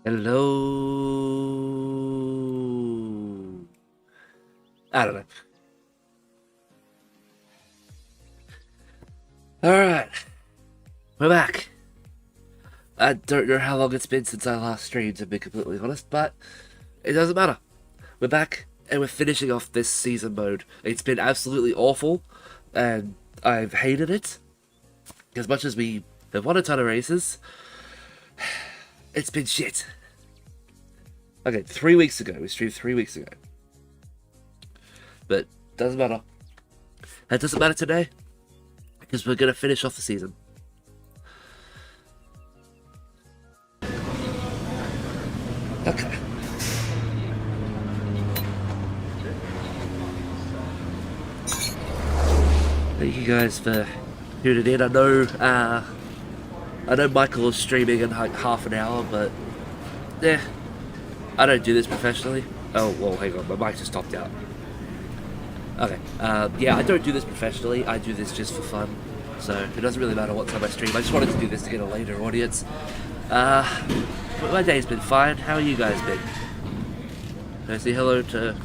Hello. I don't know. Alright. We're back. I don't know how long it's been since I last streamed, to be completely honest, but it doesn't matter. We're back, and we're finishing off this season mode. It's been absolutely awful, and I've hated it. As much as we have won a ton of races, it's been shit. Okay, 3 weeks ago. We streamed 3 weeks ago. But, doesn't matter. That doesn't matter today, because we're going to finish off the season. Okay. Thank you guys for tuning in. I know Michael is streaming in like half an hour, but yeah, I don't do this professionally. Oh, well, hang on, my mic just topped out. Okay, yeah, I don't do this professionally. I do this just for fun, so it doesn't really matter what time I stream. I just wanted to do this to get a later audience. But my day's been fine. How are you guys been? Can I say hello to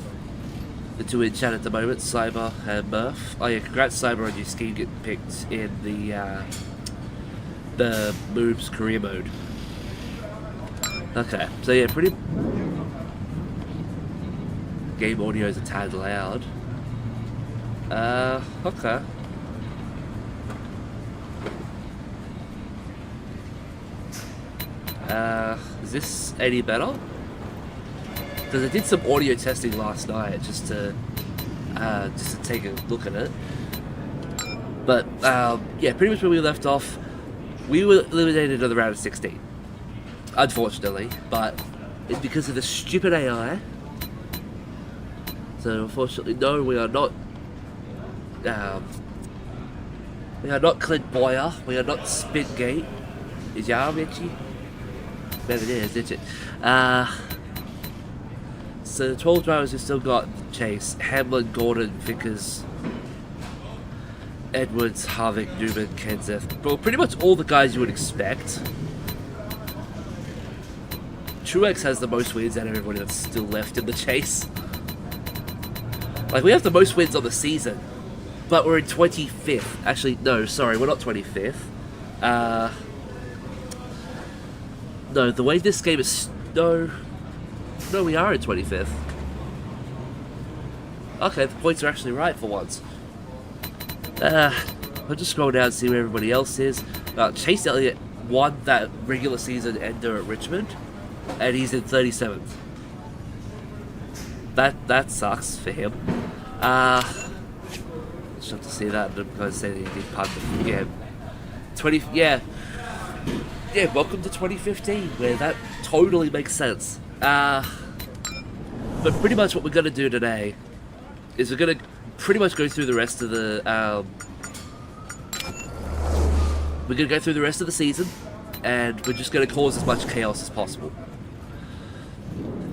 the two in chat at the moment, Cyber and Murph? Oh yeah, congrats Cyber on your scheme getting picked in the Moobs career mode. Okay, so yeah, pretty... Game audio is a tad loud. Okay. Is this any better? Because I did some audio testing last night just to take a look at it. But yeah, pretty much where we left off, we were eliminated in the round of 16. Unfortunately, but it's because of the stupid AI. So unfortunately, no, we are not. We are not Clint Boyer. We are not Spitgate. Is y'all Richie? There it is, isn't it? So the 12 drivers who still got Chase: Hamlin, Gordon, Vickers, Edwards, Harvick, Newman, Kenseth. Well, pretty much all the guys you would expect. Truex has the most wins out of everybody that's still left in the chase. Like, we have the most wins on the season, but we're in 25th. Actually, no, sorry, we're not 25th. No, the way this game is... No, we are in 25th. Okay, the points are actually right for once. I'll just scroll down and see where everybody else is. Chase Elliott won that regular season ender at Richmond, and he's in 37th. That sucks for him. Just have to see that. I'm going to say that he did punt the game. Yeah, welcome to 2015, where that totally makes sense. But pretty much what we're going to do today is we're going to pretty much go through the rest of the... we're going to go through the rest of the season, and we're just going to cause as much chaos as possible.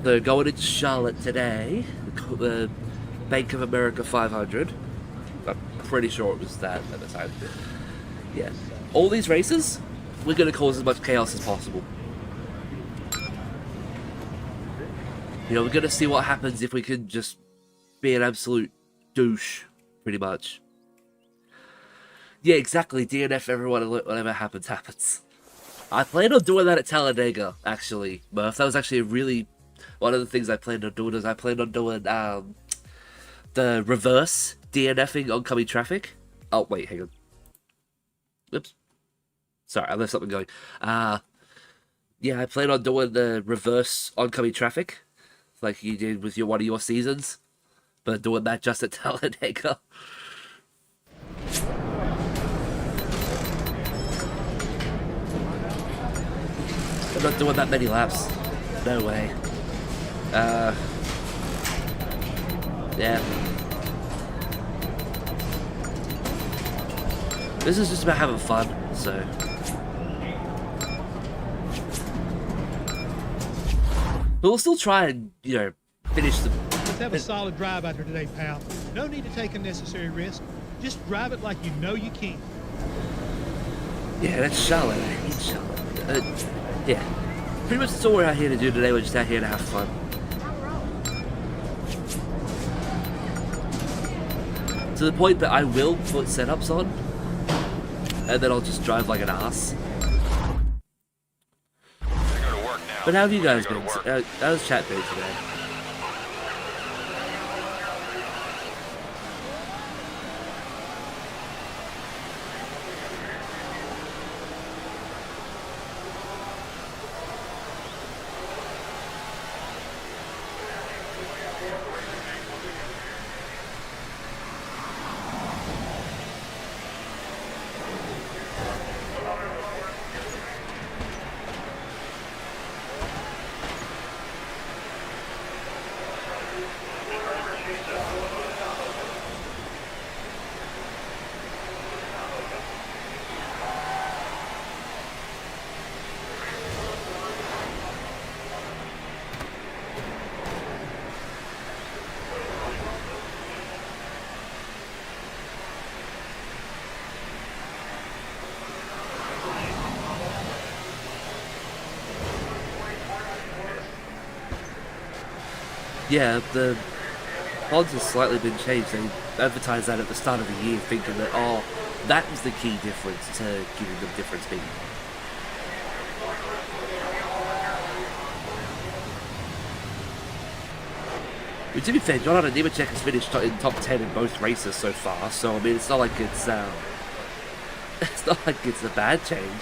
So going into Charlotte today, the Bank of America 500. I'm pretty sure it was that at the time. Yeah. All these races, we're going to cause as much chaos as possible. You know, we're going to see what happens if we can just be an absolute douche, pretty much. Yeah, exactly. DNF everyone, whatever happens, happens. I planned on doing that at Talladega, actually, Murph. That was actually a really... One of the things I planned on doing is I planned on doing the reverse DNFing oncoming traffic. Oh, wait, hang on. Oops. Sorry, I left something going. Yeah, I plan on doing the reverse oncoming traffic, like you did with one of your seasons, but doing that just at Talladega. I'm not doing that many laps. No way. Yeah. This is just about having fun, so... But we'll still try and, you know, finish the... Let's have a solid drive out here today, pal. No need to take unnecessary risk. Just drive it like you know you can. Yeah, that's Charlotte. I hate Charlotte. Yeah. Pretty much that's all we're out here to do today. We're just out here to have fun. To the point that I will put setups on, and then I'll just drive like an ass. But how have you guys been? How's chat been today? Yeah, the odds has slightly been changed. They advertised that at the start of the year, thinking that, oh, that was the key difference to giving them different speed. But to be fair, Jonathan Nemechek has finished in top 10 in both races so far, so I mean, it's not like it's it's not like it's a bad change.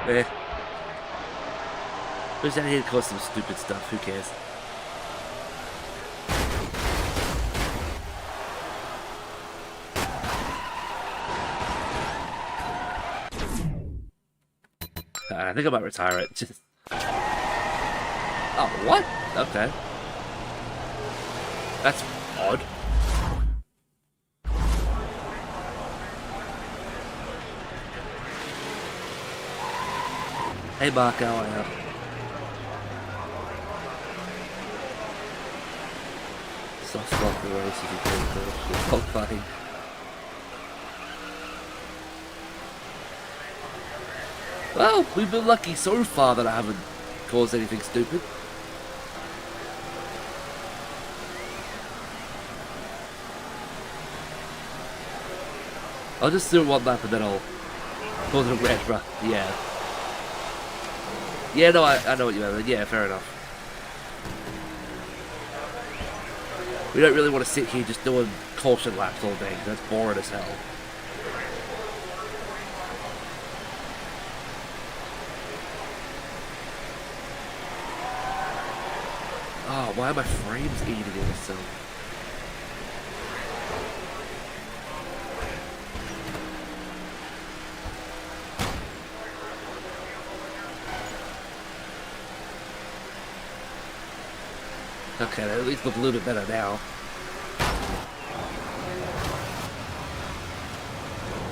Eh. Who's out here to cause some stupid stuff? Who cares? I think I might retire it. Just. Oh, what? Okay. That's odd. Hey, Mark, how are you? Soft spot the race if you can. It's all fine. Well, we've been lucky so far that I haven't caused anything stupid. I'll just do one lap and then I'll cause it a red run. Yeah. Yeah, no, I know what you mean. Yeah, fair enough. We don't really want to sit here just doing caution laps all day. That's boring as hell. Oh, why are my frames eating itself? Okay, that at least look a little bit better now.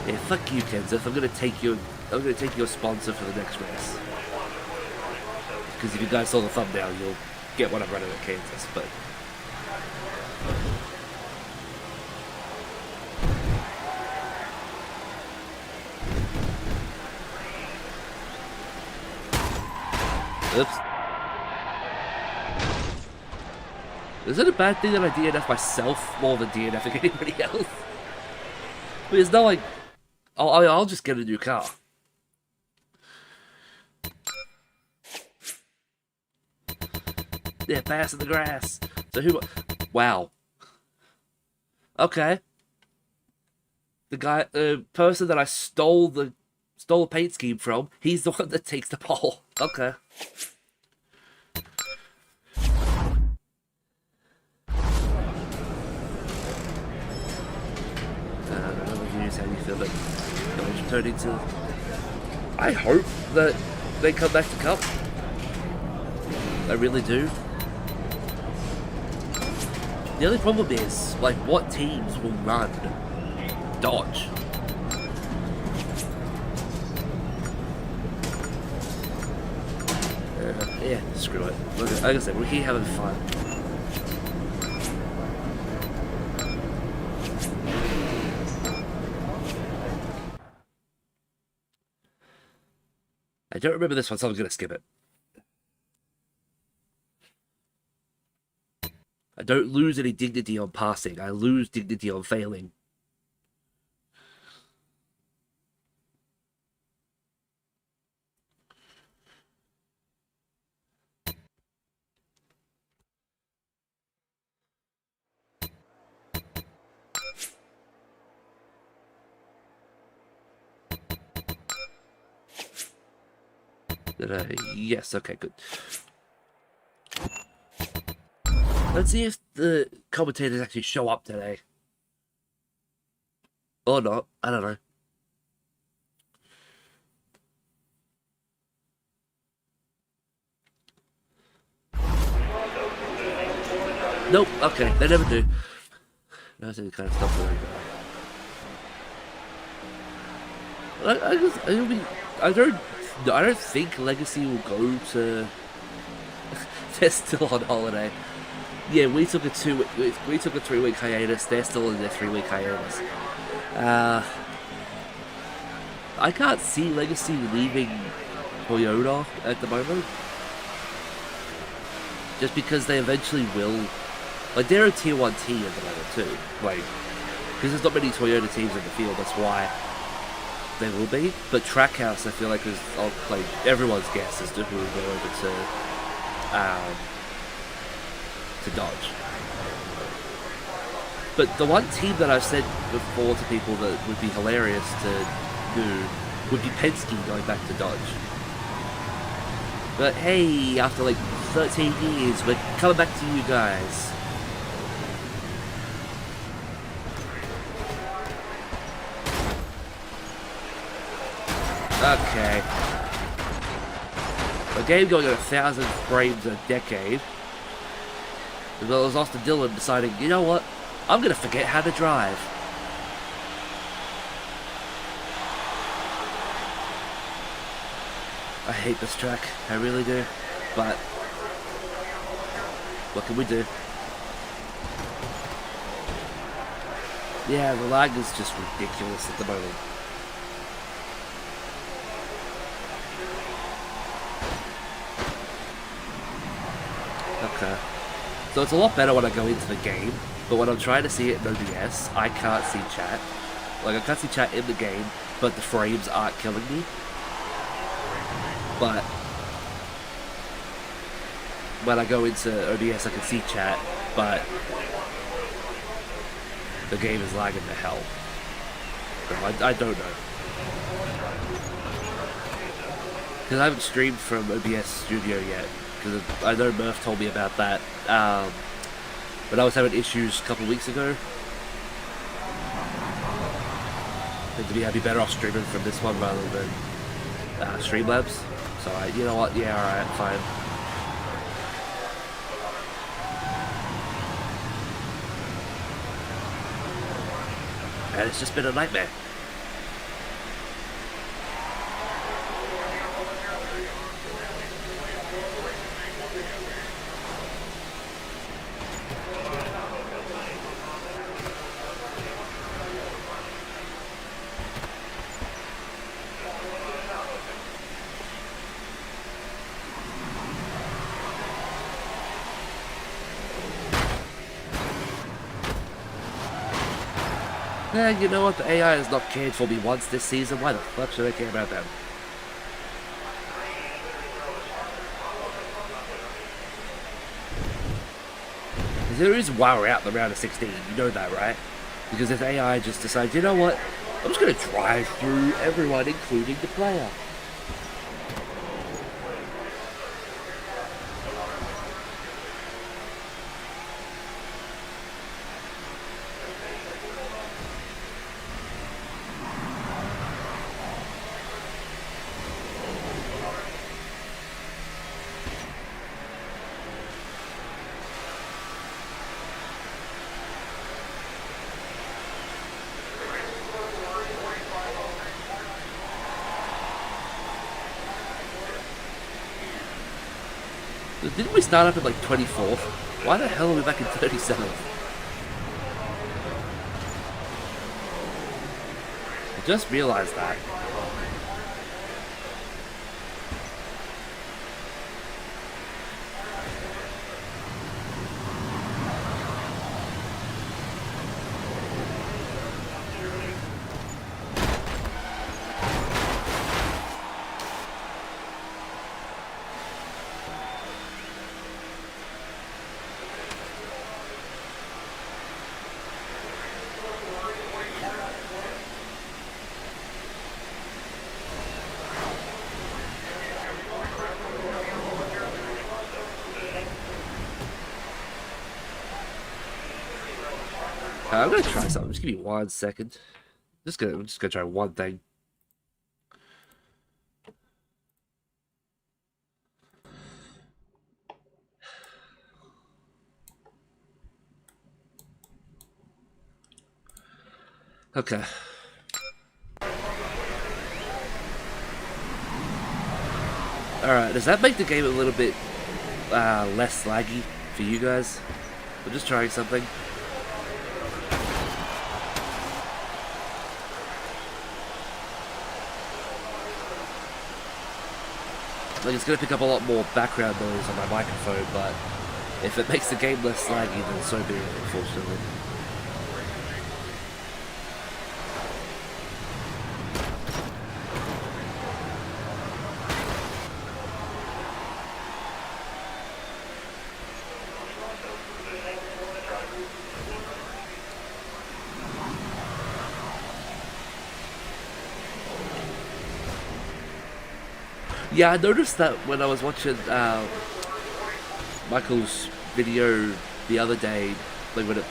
Yeah, fuck you, Kenseth. I'm gonna take your sponsor for the next race. Because if you guys saw the thumbnail, you'll get what I'm running at Kansas, but. Oops. Is it a bad thing that I DNF myself more than DNFing anybody else? I mean, it's not like... I'll just get a new car. Yeah, passing the grass. So who... Wow. Okay. The person that I stole the paint scheme from, he's the one that takes the pole. Okay. How you feel like going to turn into. I hope that they come back to Cup. I really do. The only problem is, like, what teams will run Dodge? Yeah, screw it. Like I said, we're here having fun. I don't remember this one, so I'm going to skip it. I don't lose any dignity on passing. I lose dignity on failing. Yes, okay, good. Let's see if the commentators actually show up today. Or not, I don't know. Nope. Okay, they never do. That's any kind of stuff like that. I don't think Legacy will go to. They're still on holiday. Yeah, we took a 3-week hiatus. They're still in their 3-week hiatus. I can't see Legacy leaving Toyota at the moment, just because they eventually will. Like, they're a tier 1 team at the moment too. Like, because there's not many Toyota teams in the field. That's why they will be. But Trackhouse, I feel like, is like everyone's guess as to who will go over to Dodge. But the one team that I've said before to people that would be hilarious to do would be Penske going back to Dodge. But hey, after like 13 years, we're coming back to you guys. Okay. A game going at 1,000 frames a decade. As well as Austin Dillon deciding, you know what? I'm gonna forget how to drive. I hate this track, I really do. But what can we do? Yeah, the lag is just ridiculous at the moment. Okay. So it's a lot better when I go into the game, but when I'm trying to see it in OBS, I can't see chat. Like, I can't see chat in the game, but the frames aren't killing me. But when I go into OBS, I can see chat, but the game is lagging to hell. So I don't know. Because I haven't streamed from OBS Studio yet, because I know Murph told me about that. But I was having issues a couple weeks ago. And to me, I'd be better off streaming from this one rather than Streamlabs. So you know what? Yeah, alright, fine. And it's just been a nightmare. Yeah, you know what? The AI has not cared for me once this season. Why the fuck should I care about them? There's a reason why we're out in the round of 16. You know that, right? Because if AI just decides, you know what? I'm just going to drive through everyone, including the player. Didn't we start up at like 24th? Why the hell are we back in 37th? I just realized that. I'm gonna try something. Just give me 1 second. I'm just gonna try one thing. Okay. Alright, does that make the game a little bit less laggy for you guys? I'm just trying something. Like, it's gonna pick up a lot more background noise on my microphone, but if it makes the game less laggy, then so be it, unfortunately. Yeah, I noticed that when I was watching Michael's video the other day, like when it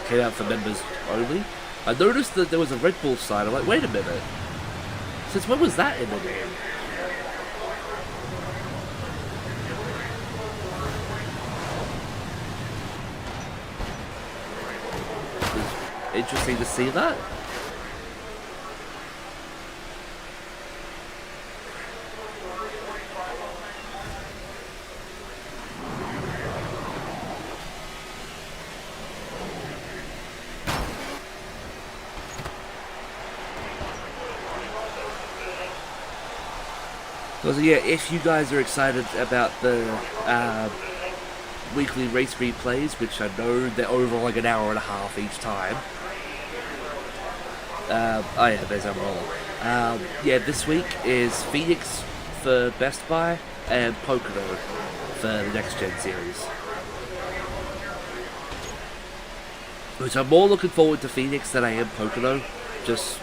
came out for members only, I noticed that there was a Red Bull sign. I'm like, wait a minute. Since when was that in the game? It's interesting to see that. So yeah, if you guys are excited about the weekly race replays, which I know they're over like an hour and a half each time. Oh yeah, there's Amarola. Yeah, this week is Phoenix for Best Buy and Pocono for the Next Gen series. Which I'm more looking forward to Phoenix than I am Pocono, just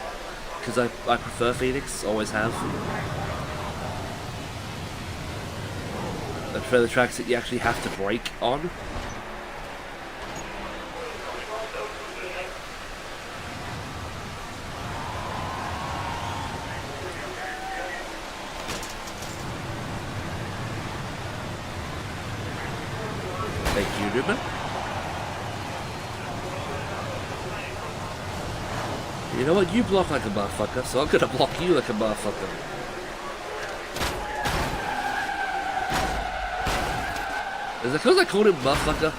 because I prefer Phoenix, always have. I prefer the tracks that you actually have to brake on. Thank you, Newman. You know what? You block like a motherfucker, so I'm gonna block you like a motherfucker. Is it because I called him motherfucker?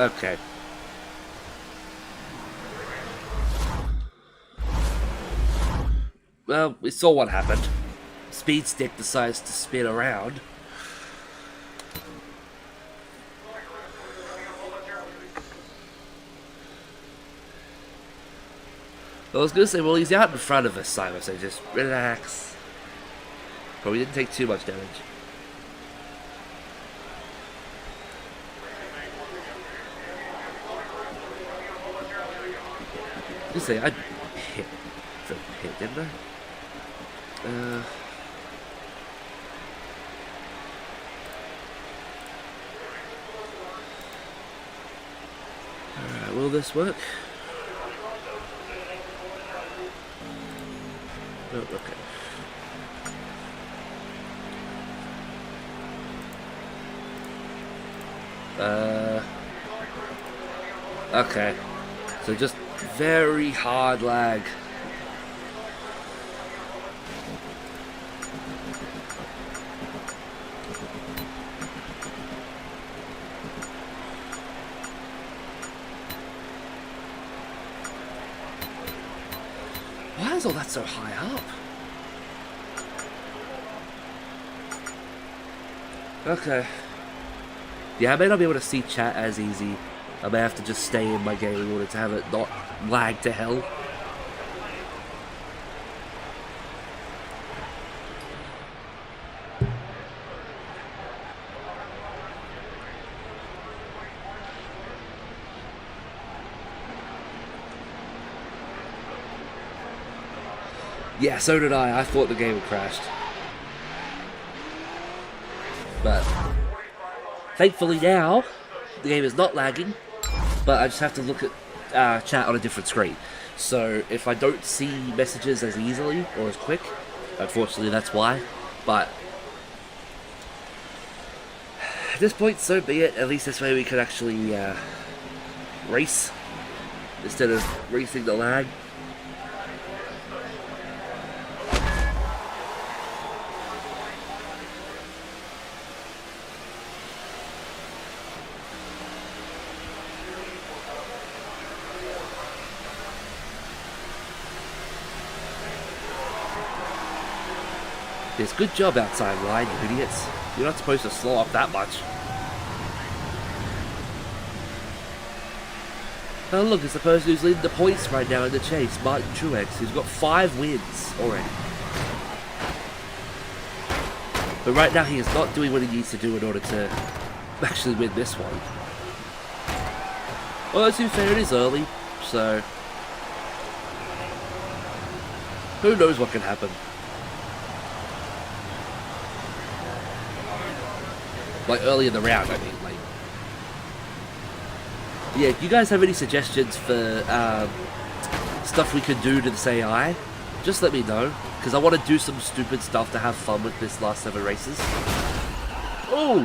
Okay. Well, we saw what happened. Speed Stick decides to spin around. I was gonna say, well, he's out in front of us, Simon, so just relax. Probably didn't take too much damage. Just say, I hit the hit, didn't I? Alright, will this work? Oh, okay. Okay. So just very hard lag. Why is all that so high up? Okay. Yeah, I may not be able to see chat as easy. I may have to just stay in my game in order to have it not lag to hell. Yeah, so did I. I thought the game had crashed. But thankfully now, the game is not lagging, but I just have to look at chat on a different screen. So if I don't see messages as easily or as quick, unfortunately that's why. But at this point, so be it. At least this way we can actually race instead of racing the lag. Yes, good job outside line, you idiots. You're not supposed to slow up that much. Oh look, it's the person who's leading the points right now in the chase, Martin Truex, who's got 5 wins already. But right now he is not doing what he needs to do in order to actually win this one. Well, to be fair, it is early, so who knows what can happen. Like early in the round, I mean, like. Yeah, if you guys have any suggestions for stuff we could do to this AI, just let me know, because I want to do some stupid stuff to have fun with this last 7 races. Oh!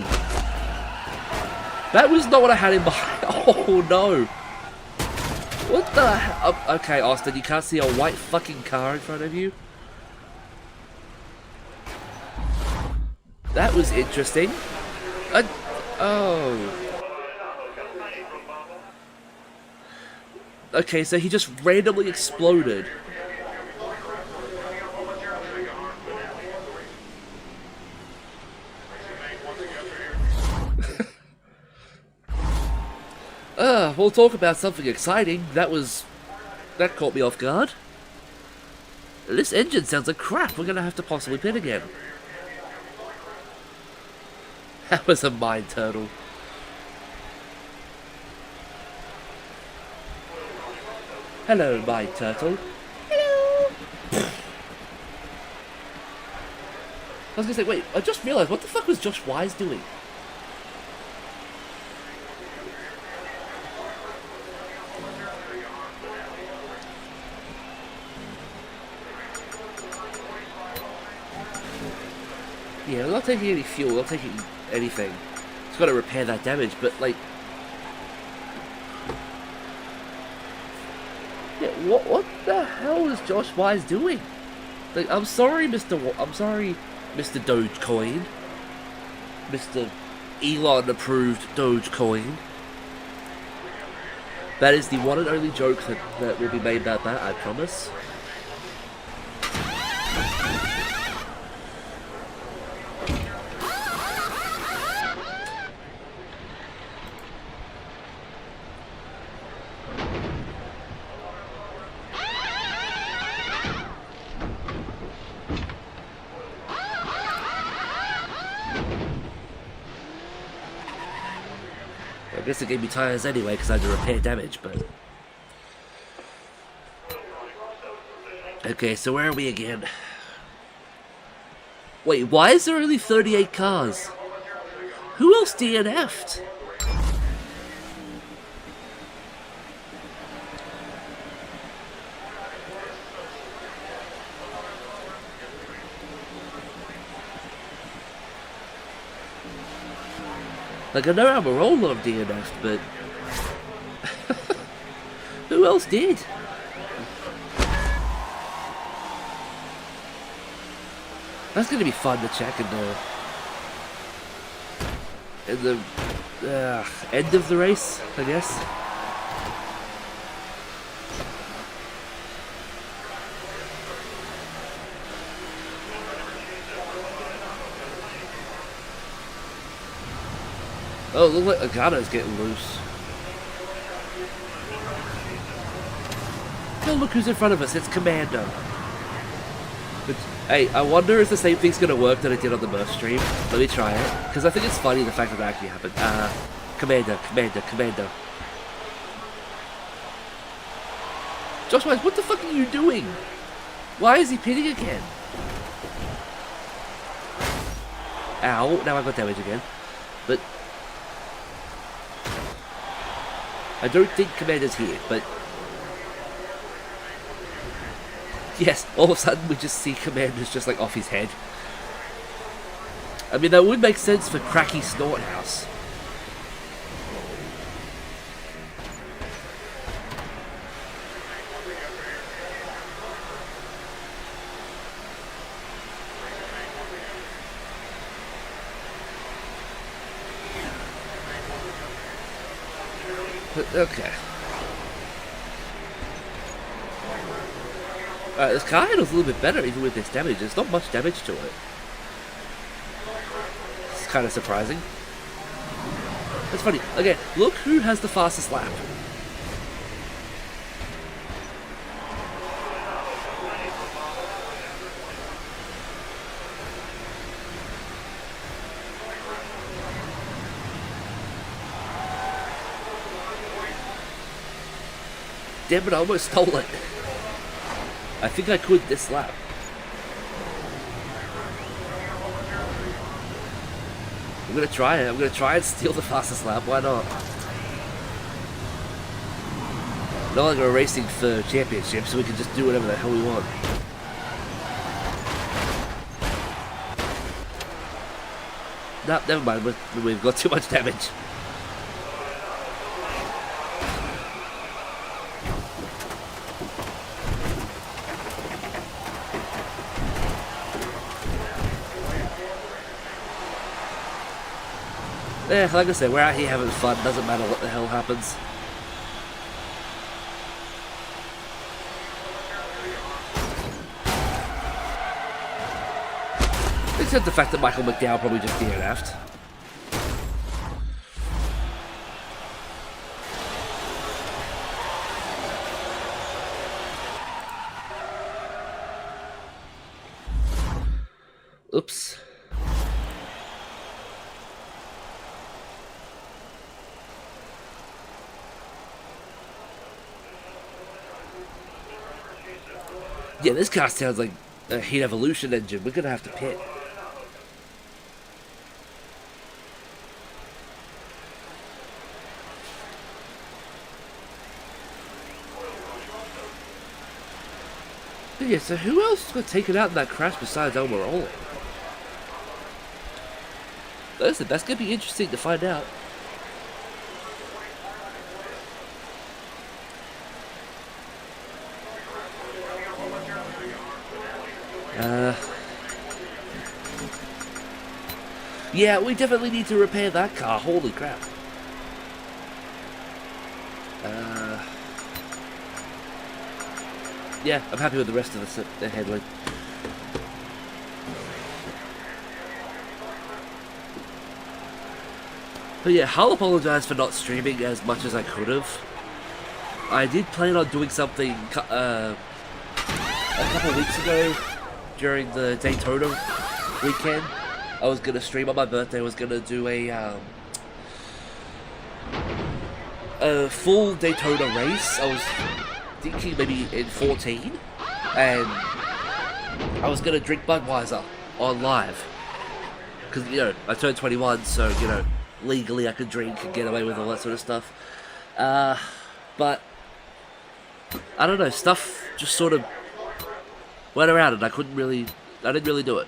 That was not what I had in mind. Oh no! What the hell? Okay, Austin, you can't see a white fucking car in front of you? That was interesting. Oh. Okay, so he just randomly exploded. We'll talk about something exciting. That caught me off guard. This engine sounds like crap. We're gonna have to possibly pit again. That was a mind turtle. Hello, mind turtle. Hello. I was gonna say, wait, I just realized, what the fuck was Josh Wise doing? Yeah, I'm not taking any fuel, I'm not taking anything. It's got to repair that damage, but like, yeah, what the hell is Josh Wise doing? Like, I'm sorry, Mr. Dogecoin, Mr. Elon approved Dogecoin. That is the one and only joke that will be made about that, I promise. I guess it gave me tires anyway because I had to repair damage, but... Okay, so where are we again? Wait, why is there only 38 cars? Who else DNF'd? Like, I know I'm a roller of DNF'd, but... who else did? That's gonna be fun to check in the end of the race, I guess. Oh, look like Agato's getting loose. Oh, look who's in front of us. It's Commando. But, hey, I wonder if the same thing's going to work that it did on the Murph stream. Let me try it. Because I think it's funny the fact that actually happened. Commando. Josh Wise, what the fuck are you doing? Why is he pitting again? Ow, now I got damage again. But... I don't think Commander's here, but... Yes, all of a sudden we just see Commander's just like off his head. I mean, that would make sense for Cracky Snorthouse. Okay. This car handles a little bit better even with this damage. There's not much damage to it. It's kind of surprising. It's funny. Okay, look who has the fastest lap. Damn it, I almost stole it. I think I could this lap. I'm gonna try it. I'm gonna try and steal the fastest lap. Why not? Not like we're racing for championships, so we can just do whatever the hell we want. Nah, never mind. We've got too much damage. Yeah, like I said, we're out here having fun. Doesn't matter what the hell happens. Except the fact that Michael McDowell probably just DNF'd. Oops. Yeah, this car sounds like a Heat Evolution engine. We're gonna have to pit. But yeah, so who else got taken out in that crash besides Almirola? Listen, that's gonna be interesting to find out. Yeah, we definitely need to repair that car. Holy crap. Yeah, I'm happy with the rest of the headline. But yeah, I'll apologise for not streaming as much as I could have. I did plan on doing something a couple of weeks ago during the Daytona weekend. I was gonna stream on my birthday. I was gonna do a full Daytona race. I was thinking maybe in 14, and I was gonna drink Budweiser on live because I turned 21, so legally I could drink and get away with all that sort of stuff. But I don't know, stuff just sort of went around, and I didn't really do it.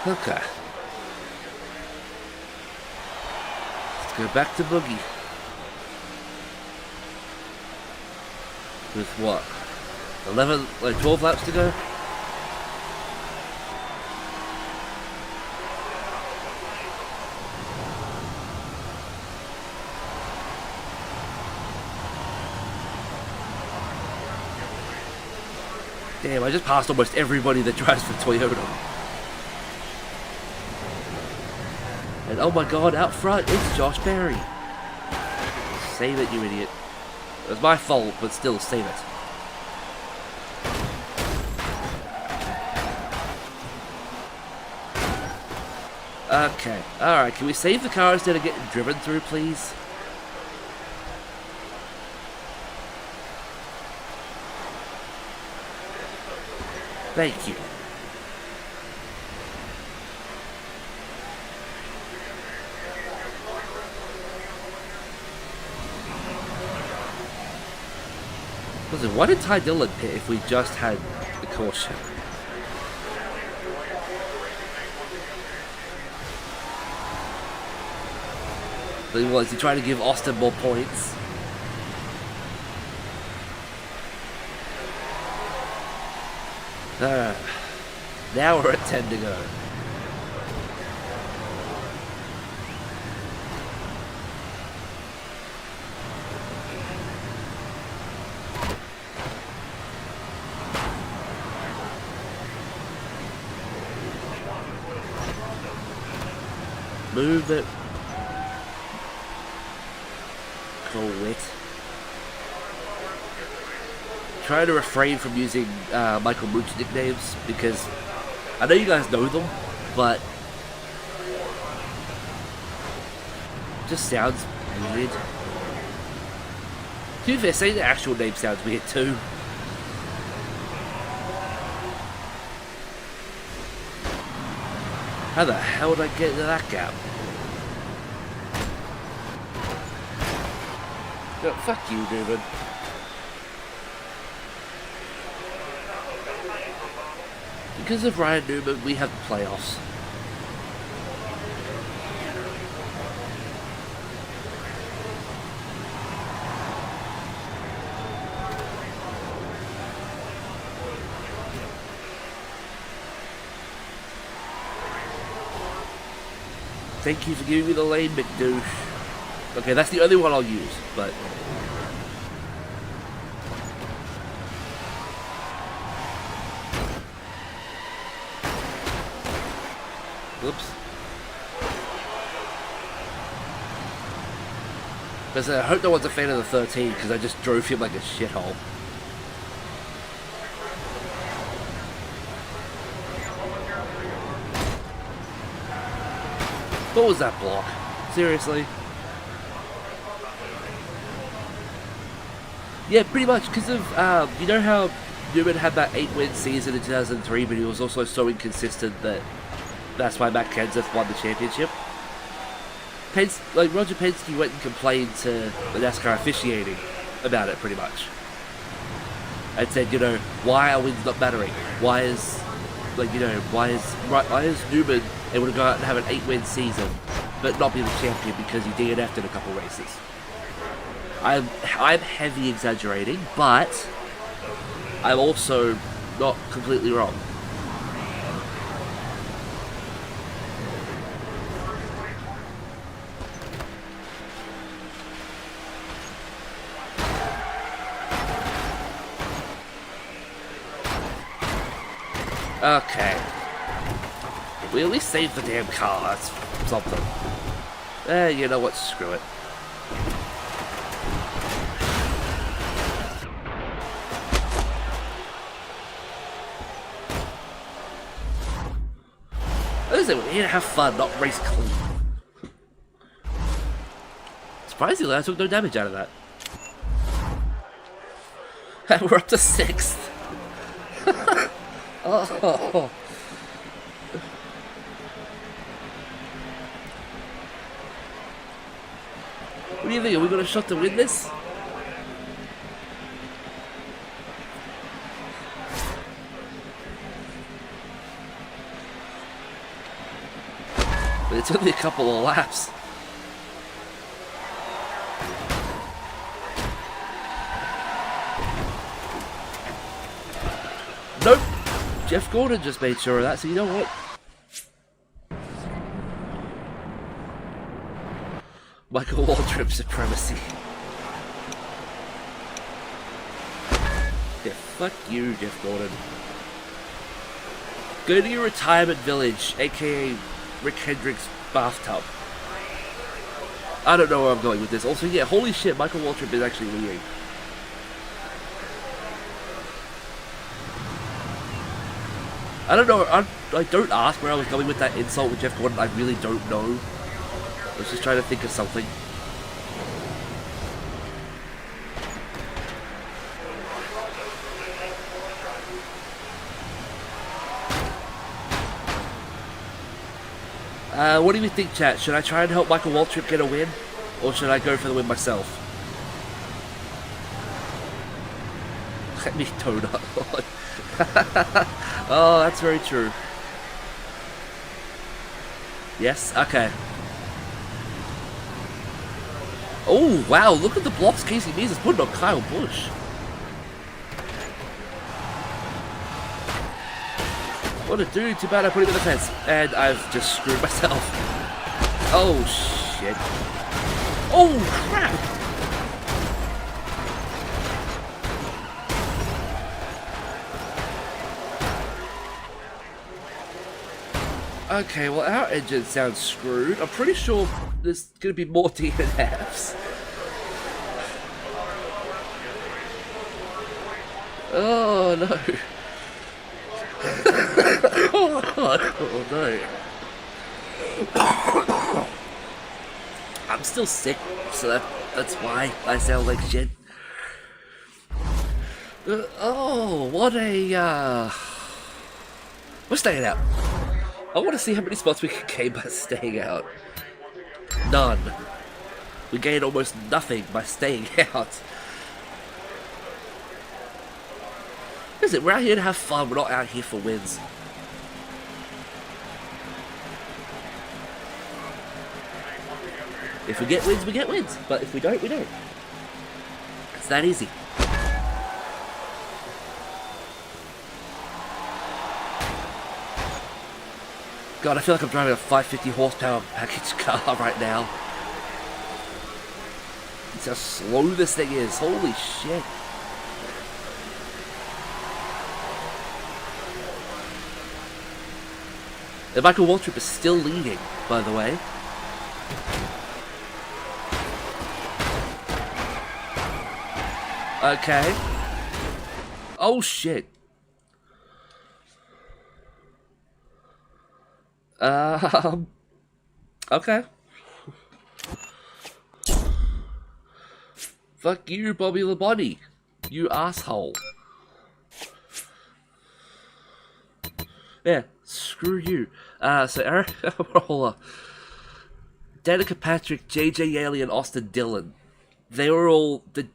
Okay. Let's go back to Boogie. With what? 12 laps to go? Damn, I just passed almost everybody that drives for Toyota. And oh my god, out front, it's Josh Berry. Save it, you idiot. It was my fault, but still, save it. Okay, alright, can we save the car instead of getting driven through, please? Thank you. Listen, why did Ty Dillon pit if we just had the caution. Was he trying to give Austin more points? Now we're at 10 to go. Move it. Quit. Try to refrain from using Michael Mooch's nicknames because I know you guys know them, but it just sounds weird. To be fair, saying the actual name sounds weird too. How the hell did I get into that gap? No, fuck you, David. Because of Ryan Newman, we have the playoffs. Thank you for giving me the lane, McDouche. Okay, that's the only one I'll use, but... Oops. Because I hope no one's a fan of the 13, because I just drove him like a shithole. What was that block? Seriously? Yeah, pretty much, because of, you know how Newman had that 8-win season in 2003, but he was also so inconsistent that that's why Matt Kenseth won the championship? Roger Penske went and complained to the NASCAR officiating about it, pretty much. And said, you know, why are wins not mattering? Why is Newman able to go out and have an 8-win season, but not be the champion because he DNF'd in a couple races? I'm heavy exaggerating, but I'm also not completely wrong. Okay. We at least saved the damn car, that's something. You know what, screw it. Listen, we're here to have fun, not race clean. Surprisingly, I took no damage out of that. We're up to 6th. Oh. What do you think? Are we got a shot to win this? But it's only a couple of laps. Nope. Jeff Gordon just made sure of that, so you know what? Michael Waltrip supremacy. Yeah, fuck you, Jeff Gordon. Go to your retirement village, aka Rick Hendrick's bathtub. I don't know where I'm going with this. Also, yeah, holy shit, Michael Waltrip is actually leading. I don't know, I don't ask where I was going with that insult with Jeff Gordon, I really don't know. I was just trying to think of something. What do you think, chat? Should I try and help Michael Waltrip get a win? Or should I go for the win myself? Let me donut Lord. Oh, that's very true. Yes, okay. Oh, wow, look at the blocks Casey Mears is putting on Kyle Busch. What a dude, too bad I put him in the fence. And I've just screwed myself. Oh, shit. Oh, crap! Okay, well, our engine sounds screwed. I'm pretty sure there's going to be more DNFs. Oh, no. Oh, no. I'm still sick, so that's why I sound like shit. Oh, what a, we're staying out. I want to see how many spots we can gain by staying out. None. We gain almost nothing by staying out. Is it? We're out here to have fun. We're not out here for wins. If we get wins, we get wins. But if we don't, we don't. It's that easy. God, I feel like I'm driving a 550 horsepower package car right now. It's how slow this thing is. Holy shit. And Michael Waltrip is still leading, by the way. Okay. Oh shit. Okay. Fuck you, Bobby Labonte. You asshole. Yeah, screw you. So Eric Roller, Danica Patrick, JJ Yaley, and Austin Dillon. They were all the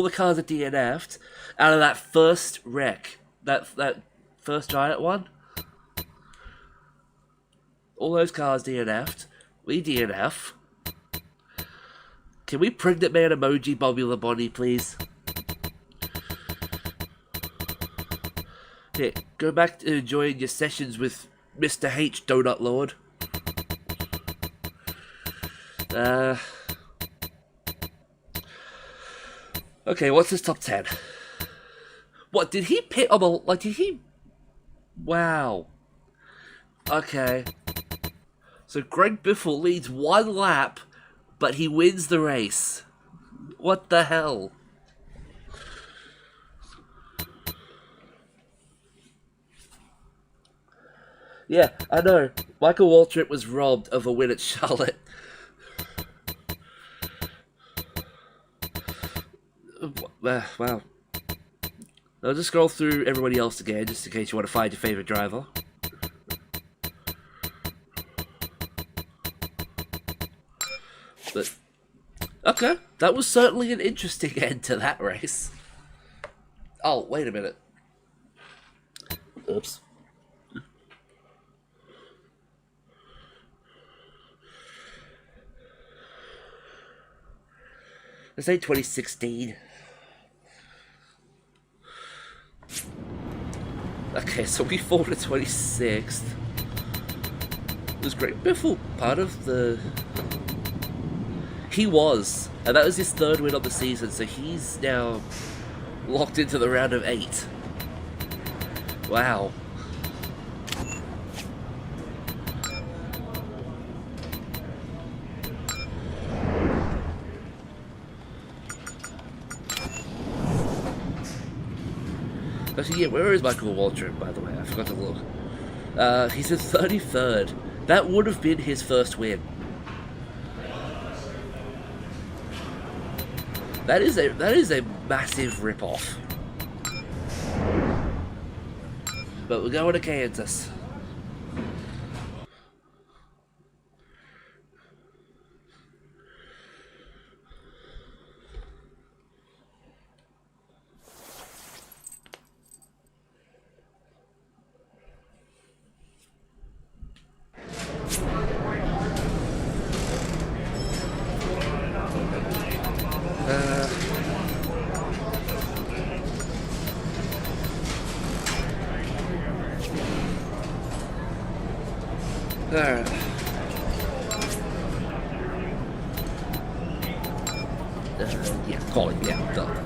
cars that DNF'd out of that first wreck. That first giant one. All those cars DNF'd. We DNF. Can we pregnant man emoji Bobby Labonte, please? Here, go back to enjoying your sessions with Mr. H, Donut Lord. Okay, what's his top 10? What, did he pit on a... Like, did he... Wow. Okay. So Greg Biffle leads one lap, but he wins the race. What the hell? Yeah, I know. Michael Waltrip was robbed of a win at Charlotte. Wow. I'll just scroll through everybody else again, just in case you want to find your favourite driver. But, okay, that was certainly an interesting end to that race. Oh, wait a minute. Oops. Let's say 2016. Okay, so we fall to 26th. Was Greg Biffle part of the... He was. And that was his third win of the season, so he's now locked into the round of 8. Wow. Actually, yeah, where is Michael Waltrip, by the way? I forgot to look. He's in 33rd. That would have been his first win. That is a massive rip-off. But we're going to Kansas. Alright. Yeah, call it, yeah, done.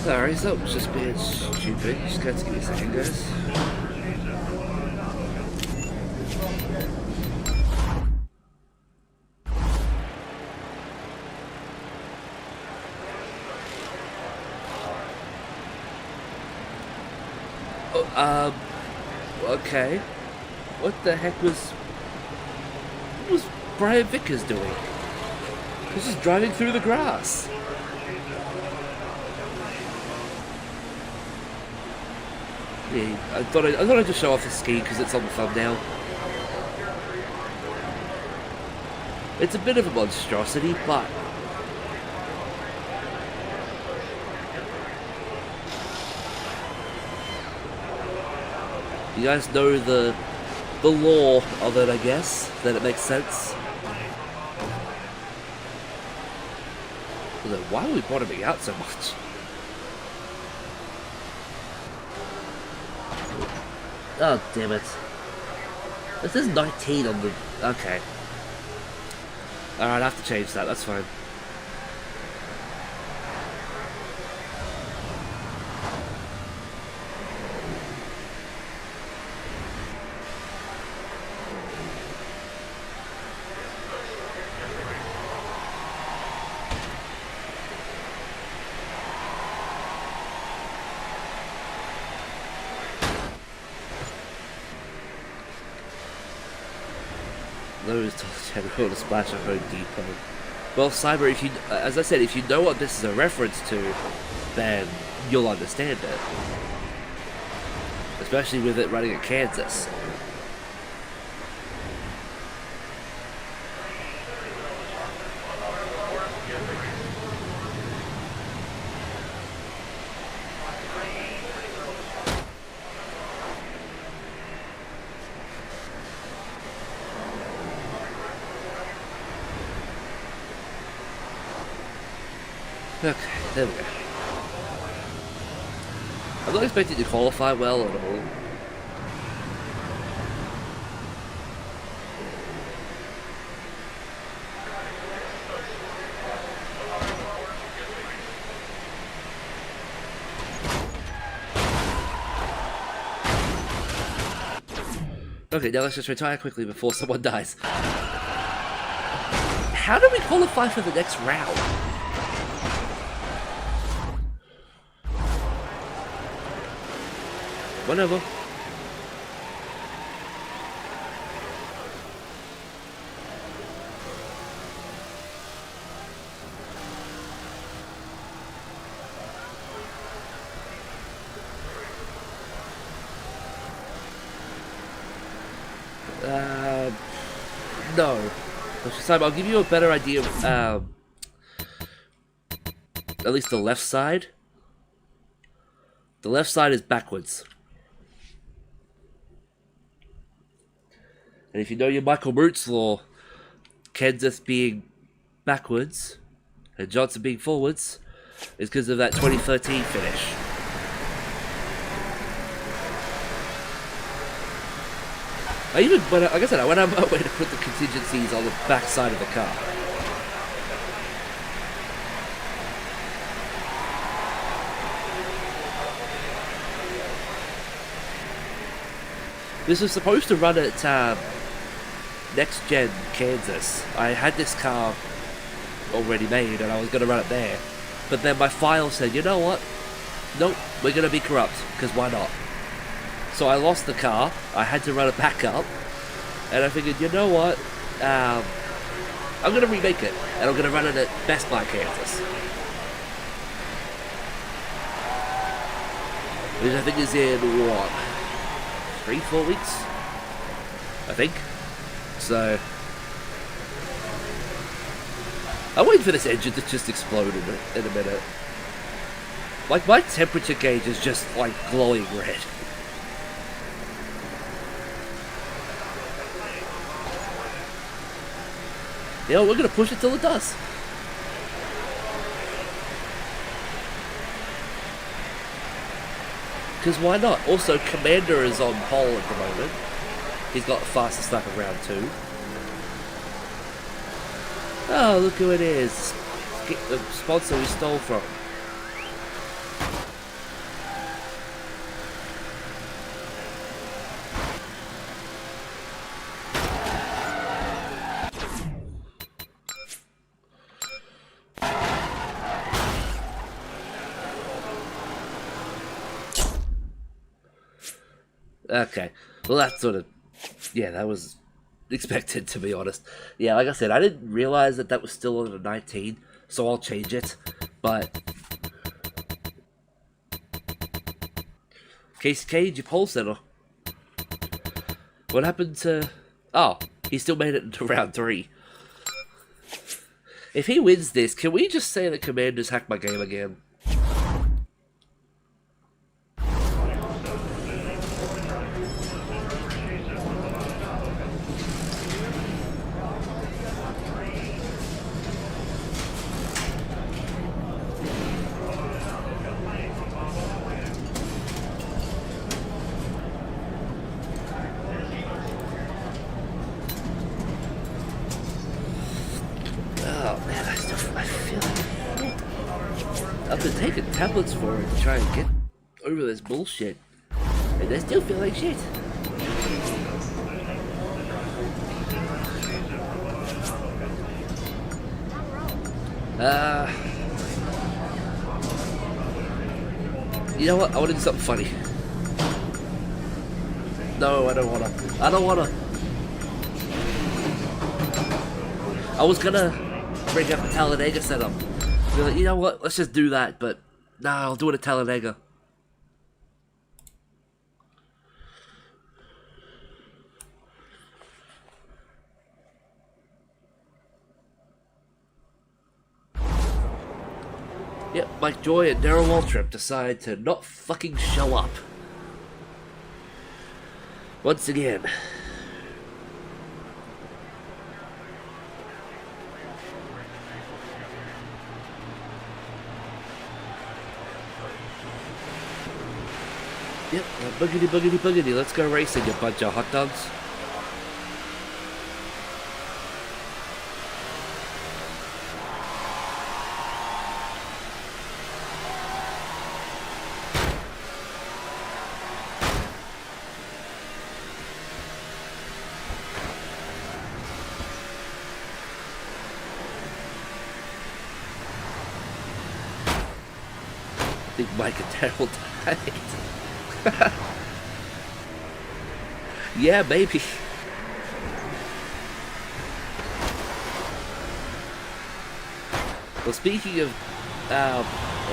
Sorry, so it's just being stupid. Just got to give me a second, guys. Oh, okay. What the heck was Brian Vickers doing? He's just driving through the grass. Yeah, I thought I'd just show off the ski because it's on the thumbnail. It's a bit of a monstrosity, but you guys know the law of it, I guess, that it makes sense. Although, why are we bottoming out so much? Oh, damn it. This is 19 on the... Okay. Alright, I have to change that, that's fine. Those general to splash at Home Depot. Well, Cyber, if you, as I said, if you know what this is a reference to, then you'll understand it. Especially with it running at Kansas. Okay, there we go. I'm not expecting to qualify well at all. Okay, now let's just retire quickly before someone dies. How do we qualify for the next round? Whatever. No. I'll give you a better idea of, at least the left side. The left side is backwards. And if you know your Michael Roots law, Kansas being backwards and Johnson being forwards is because of that 2013 finish. Like I said, I went out of my way to put the contingencies on the back side of the car. This was supposed to run at Next Gen Kansas. I had this car already made and I was going to run it there. But then my file said, you know what? Nope, we're going to be corrupt, because why not? So I lost the car, I had to run it back up, and I figured, you know what? I'm going to remake it, and I'm going to run it at Best Buy Kansas. Which I think is in, what? 3-4 weeks? I think. So I'm waiting for this engine to just explode in a minute. Like, my temperature gauge is just, like, glowing red. You know, we're gonna push it till it does. Because why not? Also, Commander is on pole at the moment. He's got the fastest lap of round 2. Oh, look who it is. The sponsor we stole from. Okay, well that's sort of, yeah, that was expected, to be honest. Yeah, like I said, I didn't realize that that was still on a 19, so I'll change it, but... Casey Cage, your pole center. What happened to... Oh, he still made it into round 3. If he wins this, can we just say that Commander's hacked my game again? I've been taking tablets for it to try and get over this bullshit, and I still feel like shit. You know what? I want to do something funny. No, I don't wanna. I don't wanna. I was gonna bring up the Talladega setup. Be like, you know what? Let's just do that, but nah, I'll do it at Talladega. Yep, Mike Joy and Darrell Waltrip decide to not fucking show up. Once again. Yep, boogity boogity boogity, let's go racing, you bunch of hot dogs. I think Mike and Daryl died. Yeah, maybe. Well, speaking of a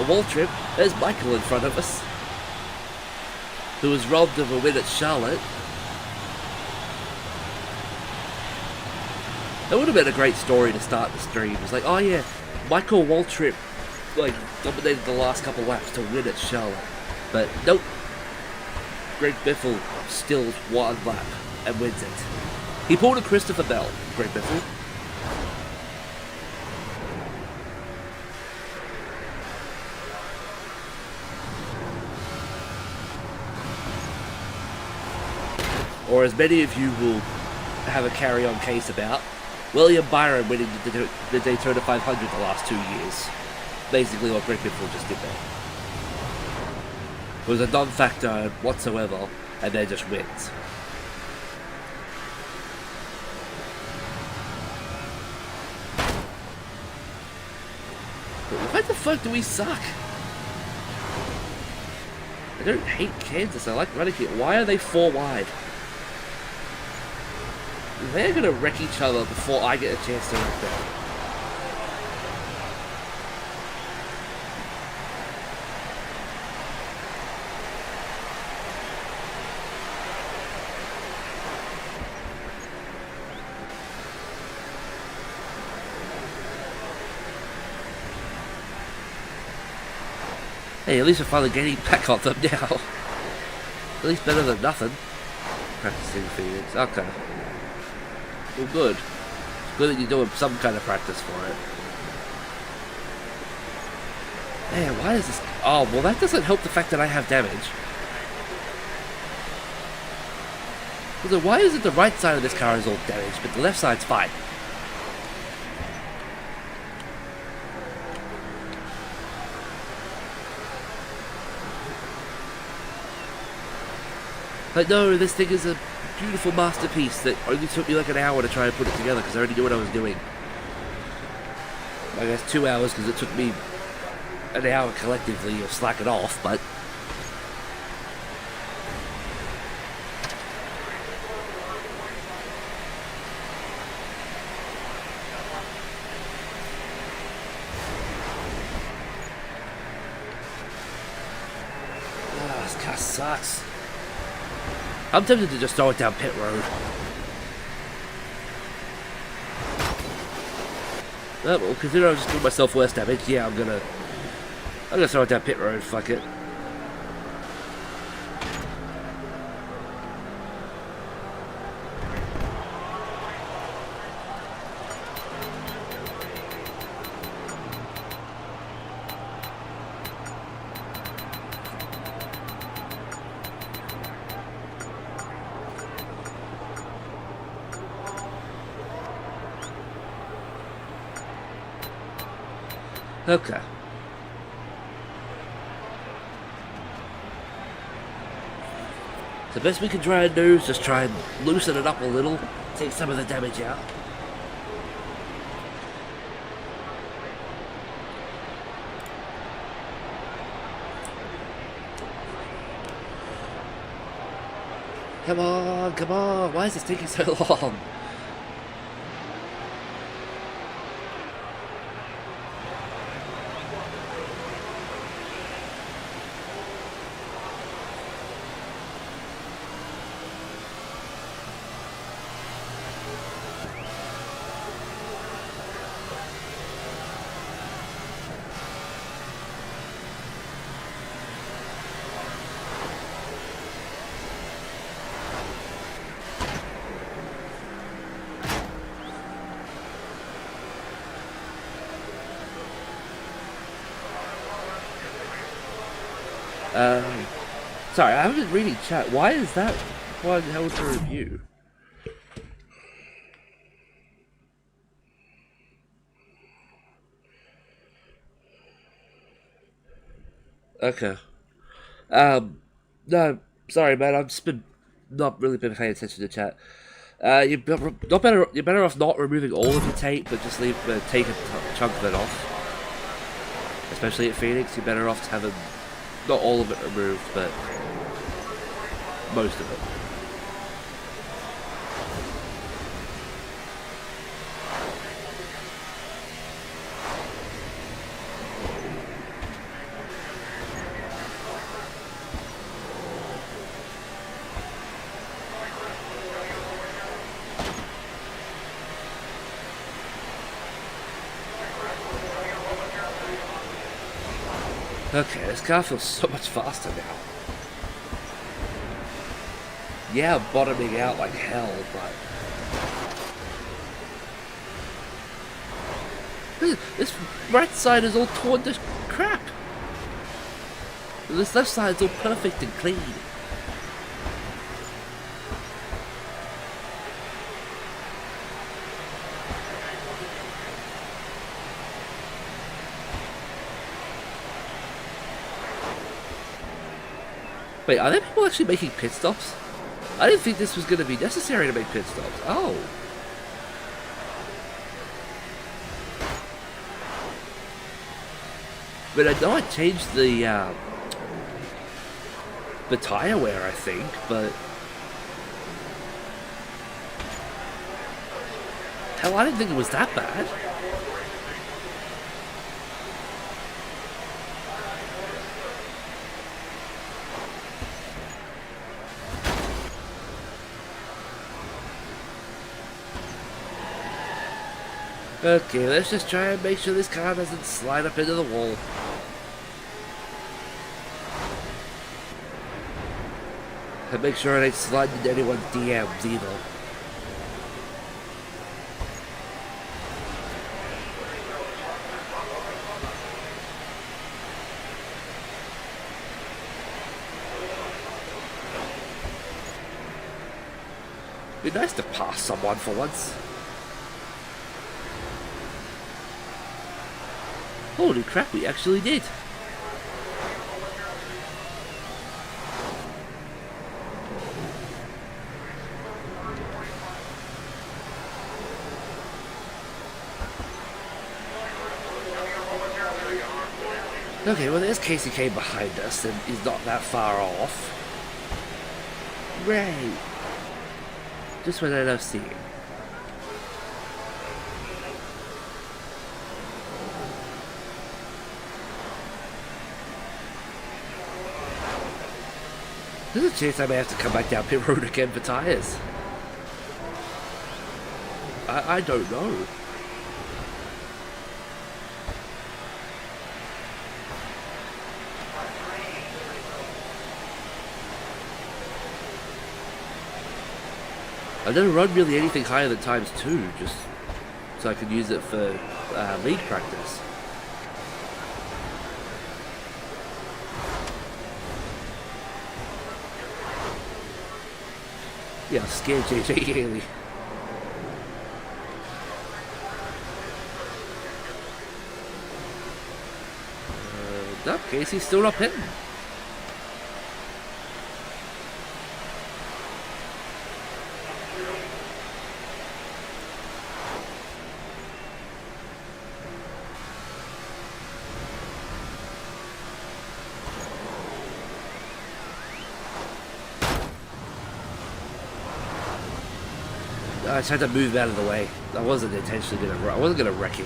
wall trip, there's Michael in front of us, who was robbed of a win at Charlotte. That would have been a great story to start the stream. It's like, oh yeah, Michael Waltrip like dominated the last couple laps to win at Charlotte, but nope. Greg Biffle steals one lap and wins it. He pulled a Christopher Bell, Greg Biffle. Or as many of you will have a carry-on case about, William Byron winning the Daytona 500 the last 2 years. Basically what Greg Biffle just did there. It was a non-factor whatsoever, and then just wins. But why the fuck do we suck? I don't hate Kansas, I like running it. Why are they 4 wide? They're gonna wreck each other before I get a chance to wreck them. Hey, at least we're finally getting back on them now. At least better than nothing. Practicing Phoenix. Okay. Well, good. Good that you're doing some kind of practice for it. Man, why is this... Oh, well, that doesn't help the fact that I have damage. So why is it the right side of this car is all damaged, but the left side's fine? Like, no, this thing is a beautiful masterpiece that only took me like an hour to try and put it together because I already knew what I was doing. I guess 2 hours because it took me an hour collectively of slacking off, but... this car sucks. I'm tempted to just throw it down pit road. Well, considering I was just doing myself worse damage, yeah, I'm gonna throw it down pit road, fuck it. Okay. The best we can try and do is just try and loosen it up a little, take some of the damage out. Come on, come on, why is this taking so long? Sorry, I haven't reading chat. Why is that one held to review? Okay. No, sorry, man. I've just been not really been paying attention to chat. You're better off not removing all of your tape, but just take a chunk of it off. Especially at Phoenix, you're better off having not all of it removed, but most of it. Okay, this car feels so much faster now. Yeah, I'm bottoming out like hell, but... This right side is all torn to crap. This left side is all perfect and clean. Wait, are there people actually making pit stops? I didn't think this was going to be necessary to make pit stops. Oh. But I know I changed the tire wear, I think, but... Hell, I didn't think it was that bad. Okay, let's just try and make sure this car doesn't slide up into the wall. And make sure it ain't sliding into anyone's DMs either. Be nice to pass someone for once. Holy crap, we actually did. Okay, well there's Casey K behind us and he's not that far off. Right. Just what I love seeing. There's a chance I may have to come back down pit road again for tyres. I don't know. I've never run really anything higher than times 2, just so I could use it for league practice. Yeah, I'm scared JJ Haley. No, Casey's still not hitting. I just had to move out of the way. I wasn't intentionally gonna. I wasn't gonna wreck him.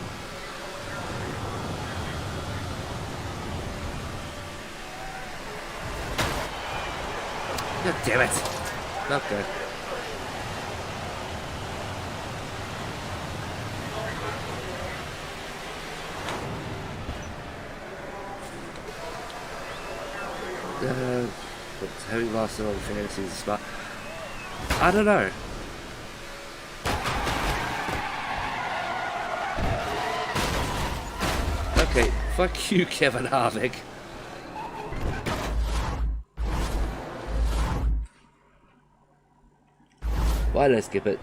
God damn it! Okay. Having lost it on fantasy is smart. I don't know. Okay, fuck you, Kevin Harvick. Why did I skip it?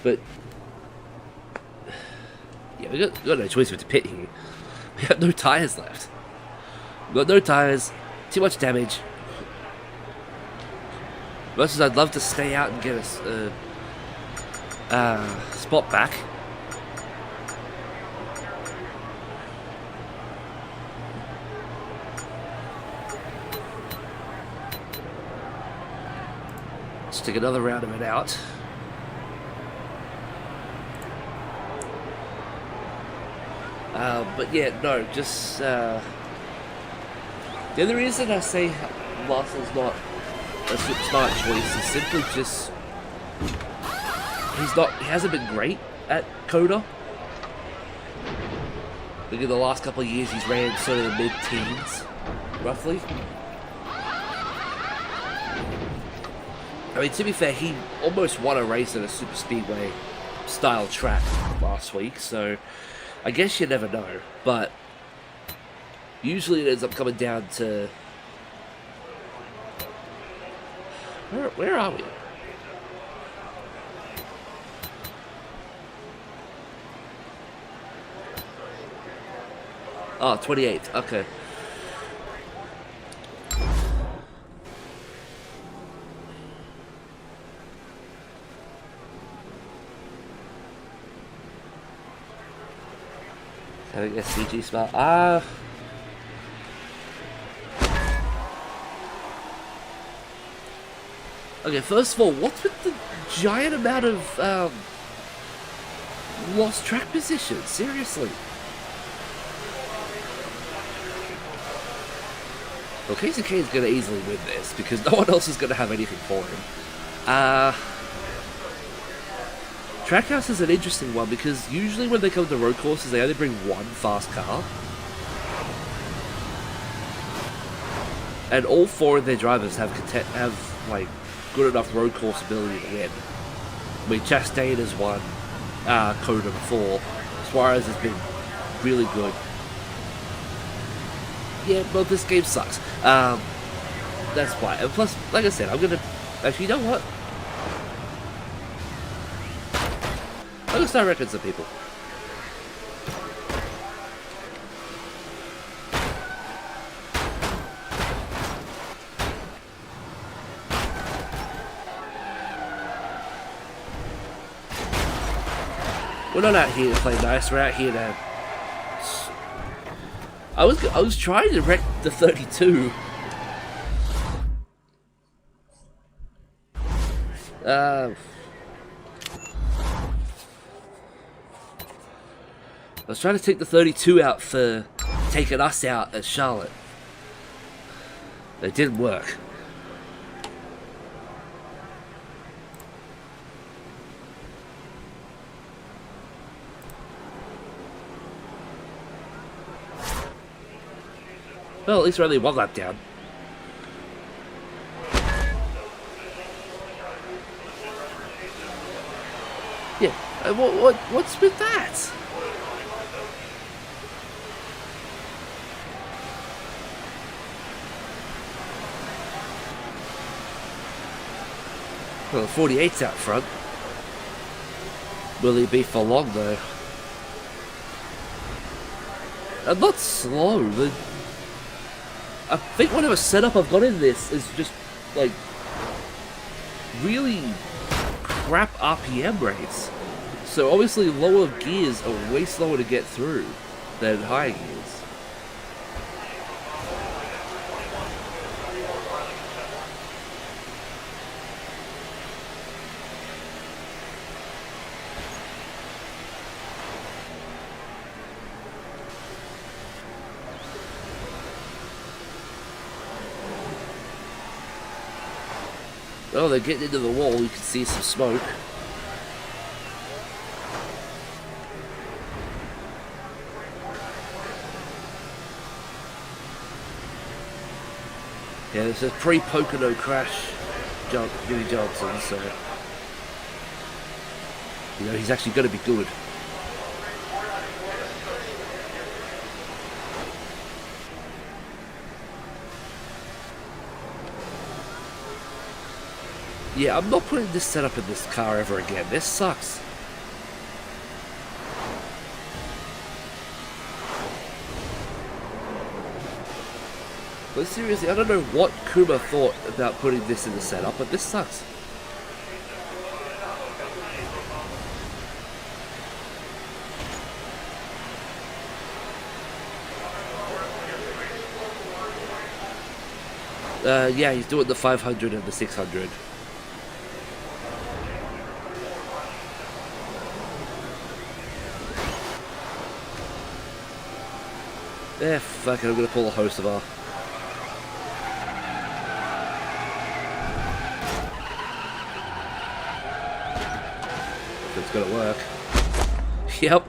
But yeah, we got no choice but to pit here. We have no tires left. We've got no tires, too much damage. Much as I'd love to stay out and get a spot back. Let's take another round of it out. But yeah, no, just the other reason I say Larsen's not a super smart choice is simply just he hasn't been great at Coda. I think in the last couple of years he's ran sort of the mid-teens, roughly. I mean, to be fair, he almost won a race at a super speedway style track last week, so I guess you never know, but usually it ends up coming down to where are we? Oh, 28th, okay. Having a CG spot. Okay, first of all, what's with the giant amount of lost track position? Seriously. Well, Casey K is going to easily win this because no one else is going to have anything for him. Trackhouse is an interesting one because usually when they come to road courses, they only bring one fast car. And all 4 of their drivers have like good enough road course ability to win. I mean, Chastain has won Coda before. Suarez has been really good. Yeah, well, this game sucks. That's why. And plus, like I said, I'm gonna... Actually, you know what? I'm gonna start wrecking some people. We're not out here to play nice, we're out here to... I was trying to wreck the 32. I was trying to take the 32 out for taking us out at Charlotte. It didn't work. Well, at least we're only one lap down. Yeah, what's with that? Well, the 48's out front. Will he be for long, though? I'm not slow, but I think whatever setup I've got in this is just, like, really crap RPM rates. So obviously lower gears are way slower to get through than higher gears. Oh, they're getting into the wall. You can see some smoke. Yeah, this is pre-Pocono crash, Jimmy Johnson, so... You know, he's actually going to be good. Yeah, I'm not putting this setup in this car ever again. This sucks. But seriously, I don't know what Kuma thought about putting this in the setup, but this sucks. Yeah, he's doing the 500 and the 600. Eh, fuck it, I'm gonna pull a host of our. If it's gonna work. Yep.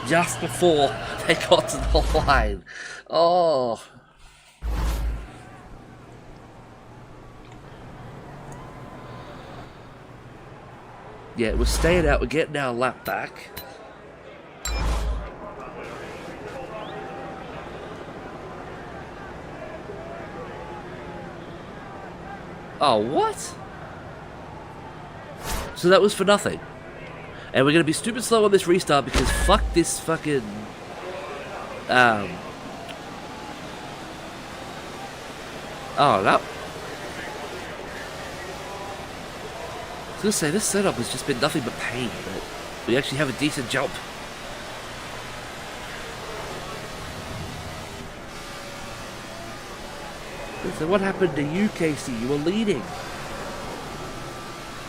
Just before they got to the line. Oh. Yeah, we're staying out, we're getting our lap back. Oh, what? So that was for nothing. And we're gonna be stupid slow on this restart because fuck this fucking... Oh, no. I was gonna say, this setup has just been nothing but pain, but we actually have a decent jump. So what happened to you, Casey? You were leading.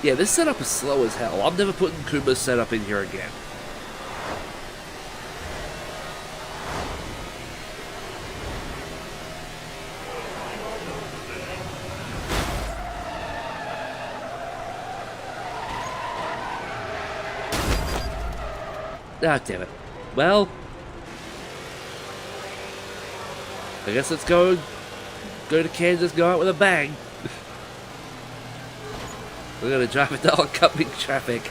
Yeah, this setup is slow as hell. I'm never putting Kuma's setup in here again. Ah, damn it. Well... I guess let's go to Kansas, go out with a bang. We're gonna drive into oncoming traffic.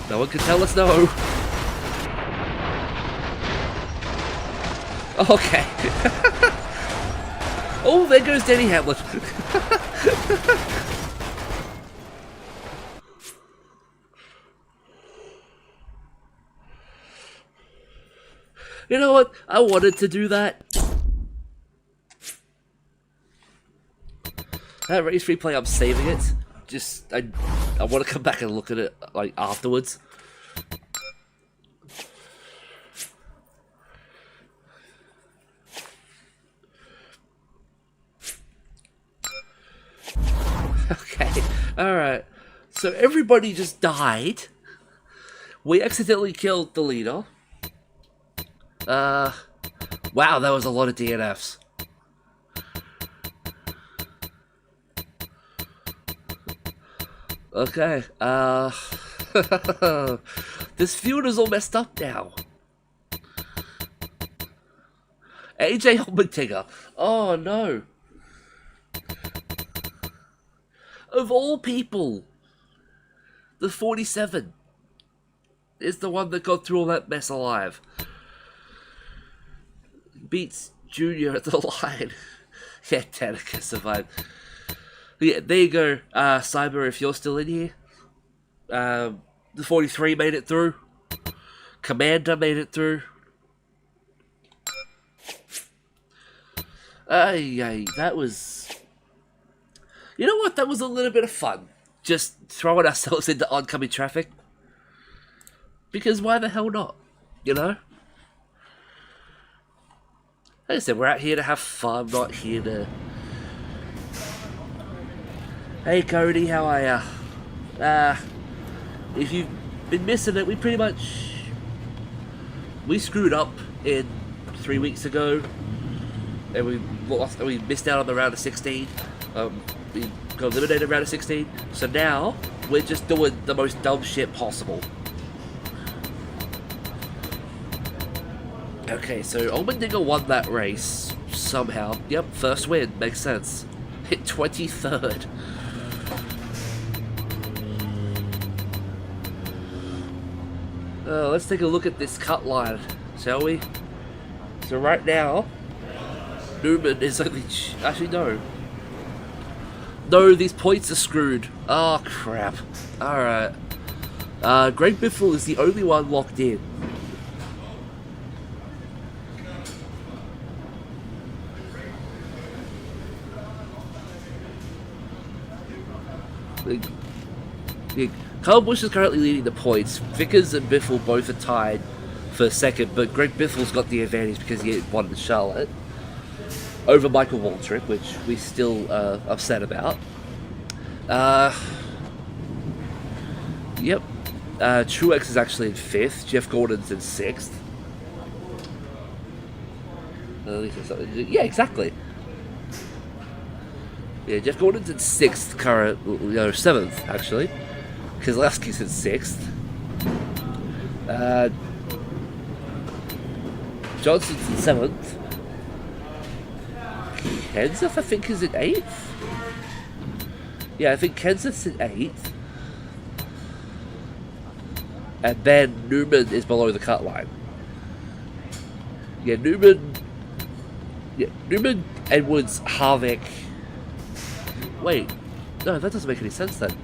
No one can tell us no. Okay. Oh, there goes Denny Hamlin. You know what? I wanted to do that. That race replay, I'm saving it. Just, I want to come back and look at it, like, afterwards. Okay, alright. So everybody just died. We accidentally killed the leader. Wow, that was a lot of DNFs. Okay, this field is all messed up now. AJ Allmendinger. Oh no. Of all people, the 47 is the one that got through all that mess alive. Beats Junior at the line. Yeah, Danica survived. Yeah, there you go, Cyber, if you're still in here. The 43 made it through. Commander made it through. That was... You know what? That was a little bit of fun. Just throwing ourselves into oncoming traffic. Because why the hell not? You know? Like I said, we're out here to have fun, not here to... Hey Cody, how are ya? If you've been missing it, we pretty much... We screwed up in 3 weeks ago. And we missed out on the round of 16. We got eliminated round of 16. So now, we're just doing the most dumb shit possible. Okay, so Allmendinger won that race somehow. Yep, first win, makes sense. Hit 23rd. Let's take a look at this cut line, shall we? So right now, Newman is only... Actually, no. No, these points are screwed. Oh, crap. Alright. Greg Biffle is the only one locked in. Kyle Busch is currently leading the points. Vickers and Biffle both are tied for second, but Greg Biffle's got the advantage because he won in Charlotte over Michael Waltrip, which we still upset about. Yep. Truex is actually in 5th. Jeff Gordon's in 6th. Yeah, exactly. Yeah, Jeff Gordon's in 6th, current, 7th, actually. Keselowski's in 6th. Johnson's in 7th. Kenseth, I think, is in 8th. Yeah, I think Kenseth's in 8th. And then Newman is below the cut line. Yeah, Newman, Edwards, Harvick. Wait, no, that doesn't make any sense then.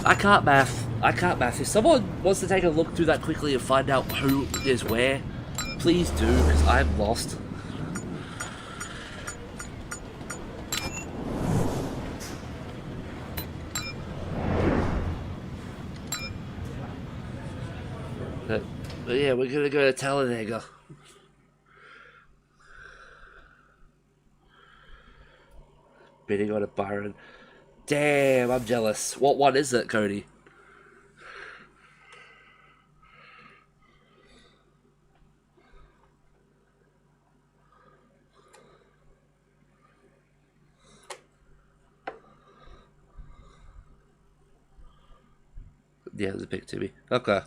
I can't math. If someone wants to take a look through that quickly and find out who is where, please do, because I'm lost. But yeah, we're gonna go to Talladega. Bidding on a Byron. Damn, I'm jealous. What one is it, Cody? Yeah, it's a pick to me. Okay.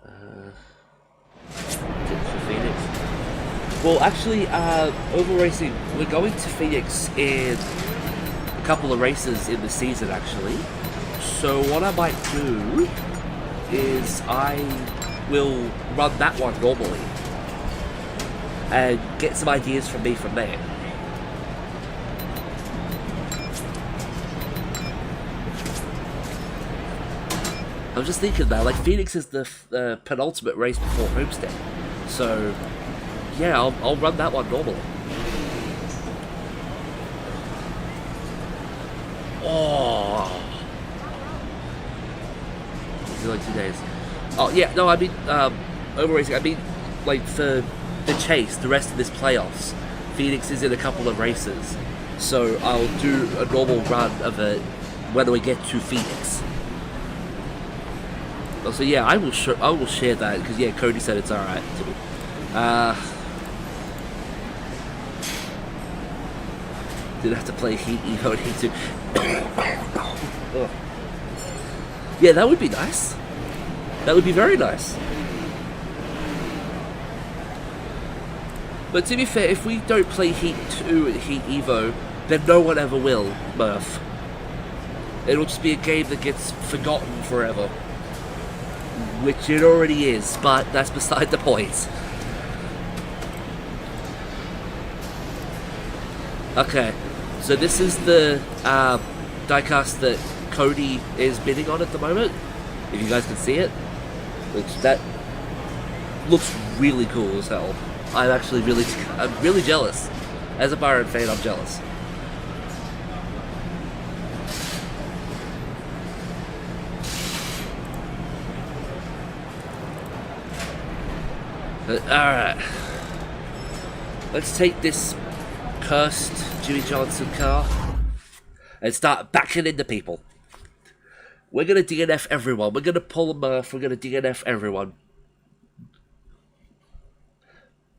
For Phoenix. Well, actually, Oval Racing, we're going to Phoenix in a couple of races in the season, actually. So what I might do is I will run that one normally and get some ideas from me from there. I was just thinking that, like, Phoenix is the penultimate race before Homestead, so yeah, I'll run that one normally. Oh, it's like 2 days. Oh yeah, no, I mean, over racing. I mean, like for the chase, the rest of this playoffs, Phoenix is in a couple of races, so I'll do a normal run of it when we get to Phoenix. So yeah, I will share that because yeah, Cody said it's alright too. Didn't have to play Heat Evo need to. Yeah, that would be nice. That would be very nice. But to be fair, if we don't play Heat 2 and Heat Evo, then no one ever will, Murph. It'll just be a game that gets forgotten forever. Which it already is, but that's beside the point. Okay, so this is the diecast that Cody is bidding on at the moment. If you guys can see it, which that looks really cool as hell. I'm really jealous. As a Byron fan, I'm jealous. Alright. Let's take this cursed Jimmy Johnson car and start backing into people. We're gonna DNF everyone. We're gonna pull a Murph. We're gonna DNF everyone.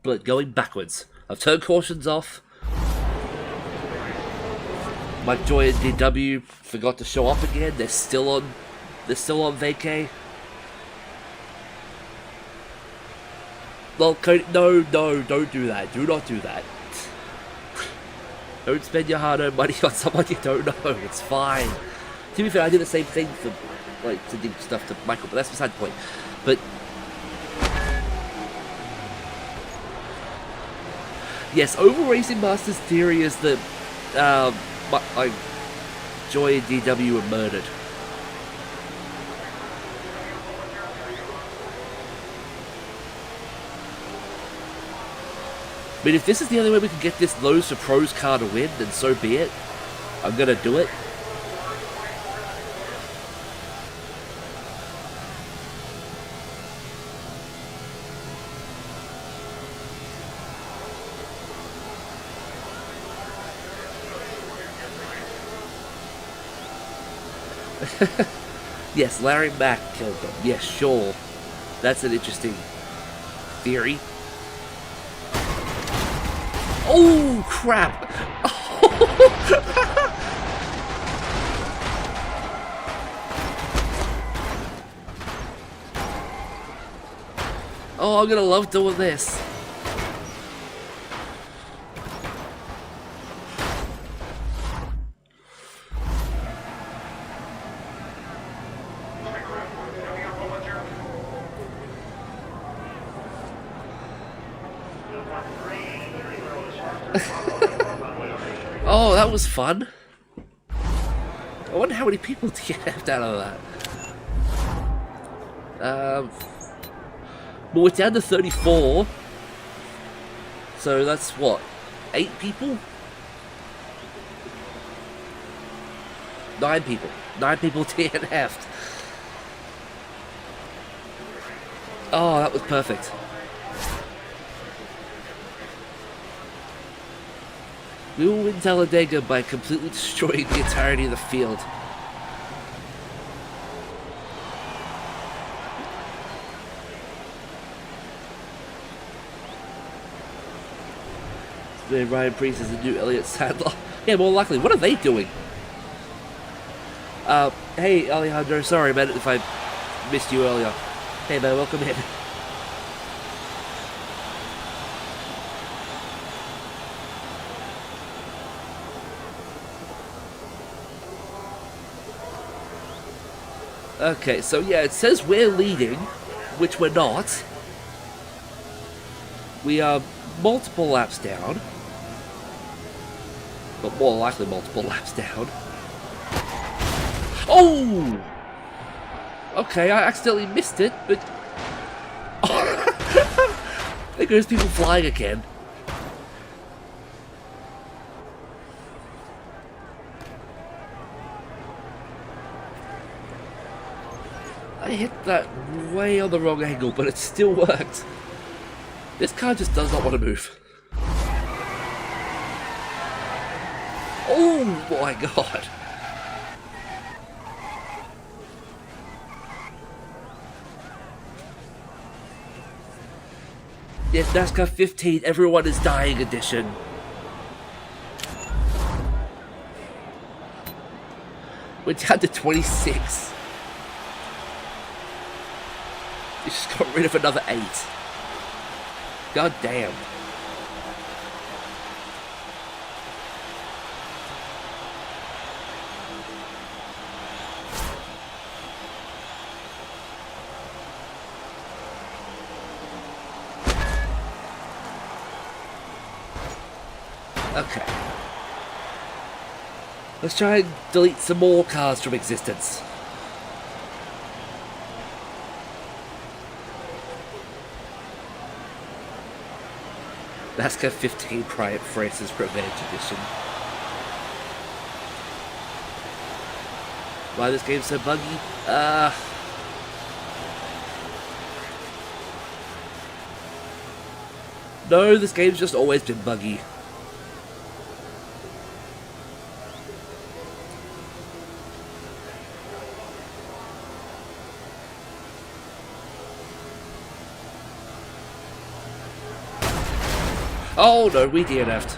But going backwards. I've turned cautions off. Mike Joy and DW forgot to show up again. They're still on vacay. Well, Cody, no, don't do that. Do not do that. Don't spend your hard-earned money on someone you don't know. It's fine. To be fair, I did the same thing for, like, to do stuff to Michael, but that's beside the point. But yes, Oval Racing Master's theory is that, like, Joy and DW were murdered. I mean, if this is the only way we can get this Lowe's for Pros car to win, then so be it. I'm gonna do it. Yes, Larry Mack killed them. Yes, sure. That's an interesting theory. Oh, crap! Oh, I'm gonna love doing this. Oh, that was fun. I wonder how many people DNF'd out of that. Well, we're down to 34. So that's what? 8 people? 9 people. 9 people DNF'd. Oh, that was perfect. We will win Talladega by completely destroying the entirety of the field. Ryan Priest is the new Elliott Sadler. Yeah, more likely. What are they doing? Hey, Alejandro, sorry man if I missed you earlier. Hey man, welcome in. Okay, so yeah, it says we're leading, which we're not. We are multiple laps down. But more likely multiple laps down. Oh! Okay, I accidentally missed it, but... There goes people flying again. I hit that way on the wrong angle, but it still worked. This car just does not want to move. Oh my god. Yes, NASCAR 15, everyone is dying edition. We're down to 26. You just got rid of another 8. God damn. Okay. Let's try and delete some more cars from existence. NASCAR 15 Private Francis Revenge Edition. Why this game's so buggy? No, this game's just always been buggy. Oh no, we DNF'd.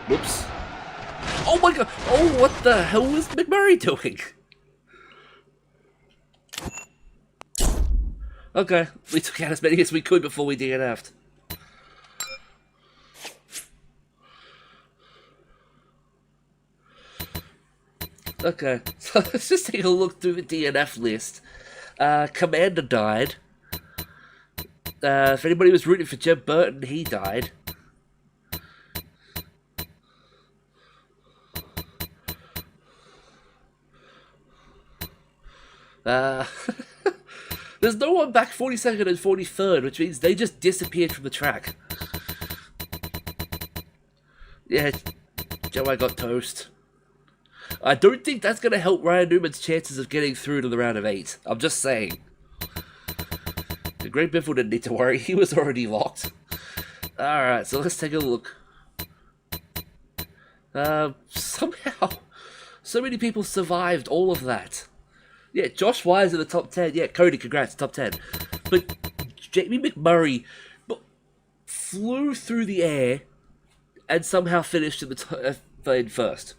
Whoops. Oh my god! Oh, what the hell was McMurray doing? Okay, we took out as many as we could before we DNF'd. Okay, so let's just take a look through the DNF list. Commander died. If anybody was rooting for Jeb Burton, he died. There's no one back 42nd and 43rd, which means they just disappeared from the track. Yeah, Joe, I got toast. I don't think that's going to help Ryan Newman's chances of getting through to the round of 8. I'm just saying. The Great Biffle didn't need to worry, he was already locked. Alright, so let's take a look. Somehow, so many people survived all of that. Yeah, Josh Wise in the top 10. Yeah, Cody, congrats, top 10. But Jamie McMurray flew through the air and somehow finished in in first.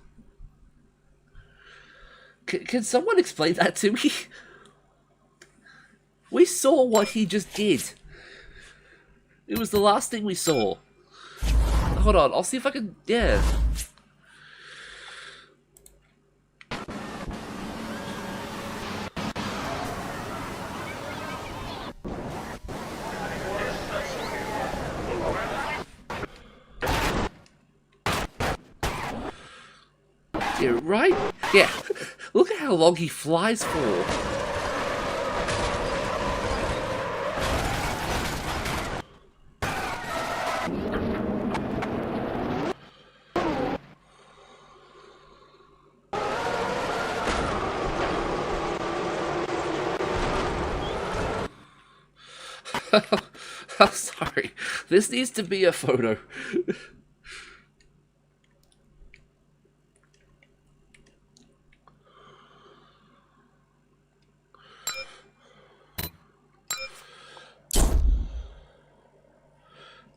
Can someone explain that to me? We saw what he just did. It was the last thing we saw. Hold on, I'll see if I can... Yeah. Yeah, right? Yeah. Look at how long he flies for. I'm sorry. This needs to be a photo.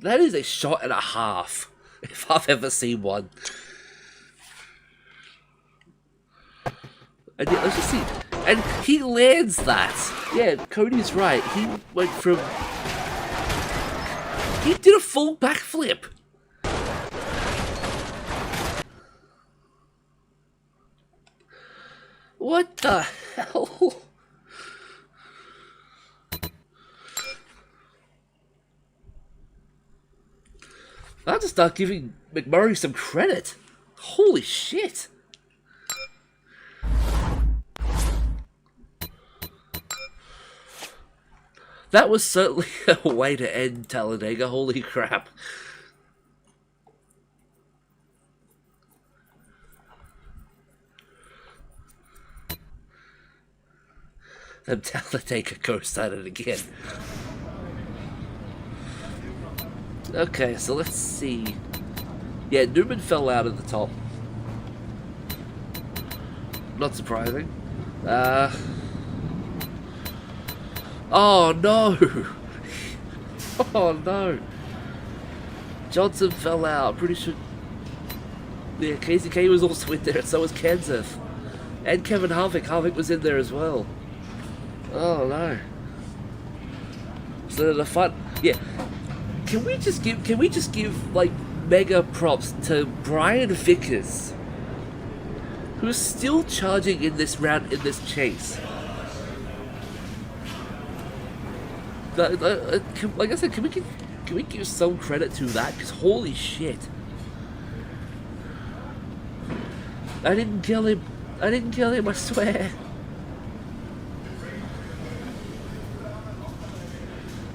That is a shot and a half, if I've ever seen one. And yeah, let's just see. And he lands that. Yeah, Cody's right. He went from... He did a full backflip. What the hell? I have to start giving McMurray some credit. Holy shit. That was certainly a way to end Talladega, holy crap. Them Talladega ghost at it again. Okay, so let's see. Yeah, Newman fell out at the top. Not surprising. Oh no! Oh no! Johnson fell out. Pretty sure. Yeah, Casey K was also in there, and so was Kenseth. And Kevin Harvick. Harvick was in there as well. Oh no! So the fun. Yeah. Can we just give like mega props to Brian Vickers, who's still charging in this round in this chase? Like I said, can we give some credit to that? Because holy shit, I didn't kill him. I swear.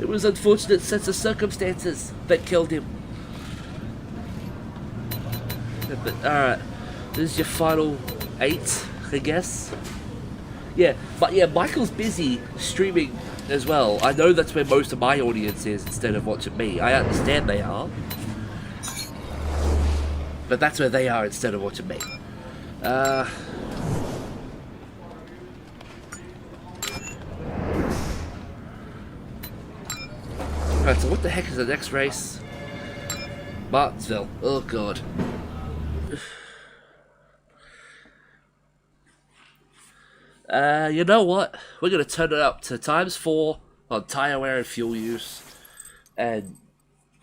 It was unfortunate sets of circumstances that killed him. But alright, this is your final 8, I guess. Yeah, but yeah, Michael's busy streaming as well. I know that's where most of my audience is instead of watching me. I understand they are. But that's where they are instead of watching me. Right, so what the heck is the next race? Martinsville. Oh god. You know what? We're going to turn it up to ×4 on tyre wear and fuel use. And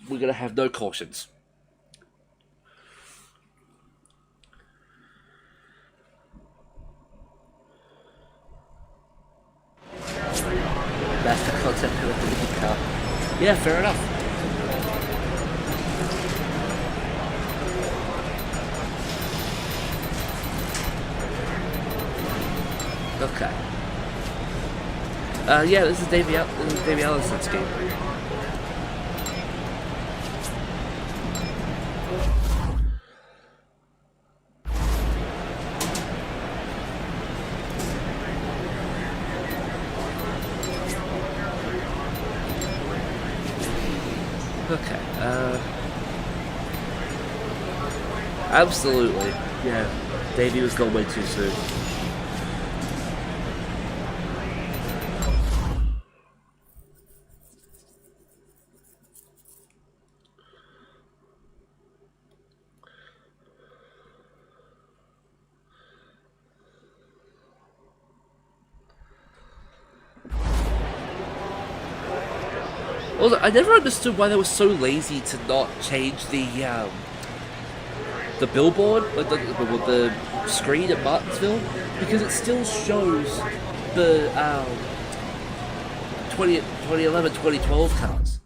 we're going to have no cautions. That's the concept of the car. Yeah, fair enough. Okay. Yeah, this is Davey Allison's game. Okay. Absolutely. Yeah. Davey was gone way too soon. Also, I never understood why they were so lazy to not change the billboard, like the screen at Martinsville, because it still shows the 2011, 2012 cars.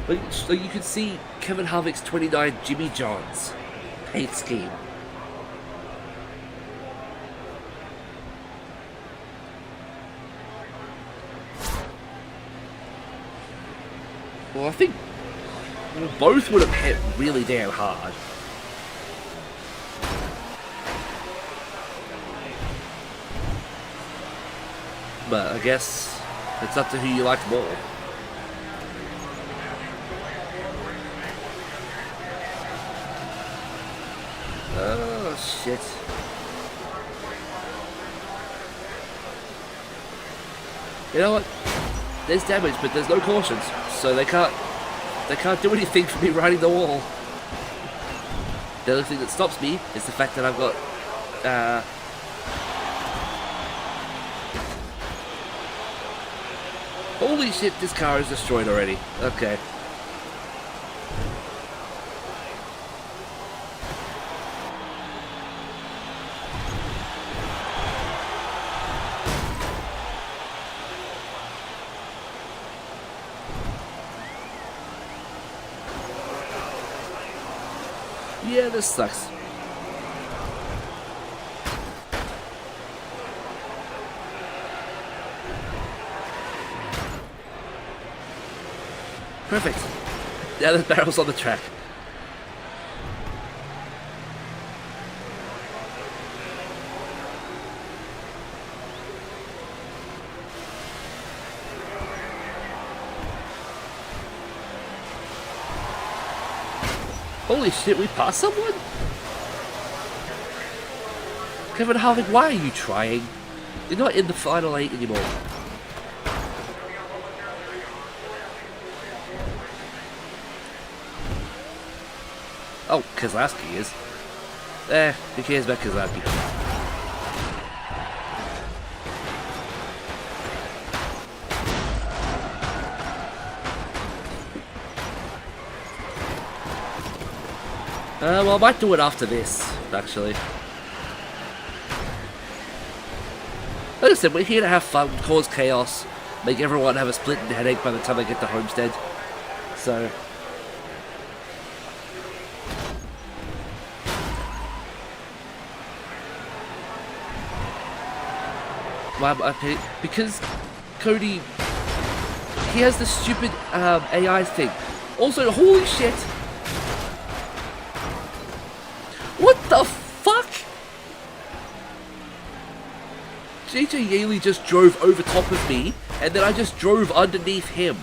Like you could see Kevin Harvick's 29 Jimmy John's paint scheme. Well, I think both would have hit really damn hard. But I guess it's up to who you like more. Oh, shit. You know what? There's damage, but there's no cautions, so they can't do anything for me riding the wall. The only thing that stops me is the fact that I've got Holy shit, this car is destroyed already. Okay. Yeah, this sucks. Perfect. Yeah, there's barrels on the track. Holy shit, we passed someone? Kevin Harvick, why are you trying? You're not in the final 8 anymore. Oh, Keselowski is. Who cares about Keselowski? Well, I might do it after this, actually. Like I said, we're here to have fun, cause chaos, make everyone have a splitting headache by the time they get to Homestead. So... because Cody, he has this stupid AI thing. Also, holy shit! What the fuck? JJ Yaley just drove over top of me, and then I just drove underneath him.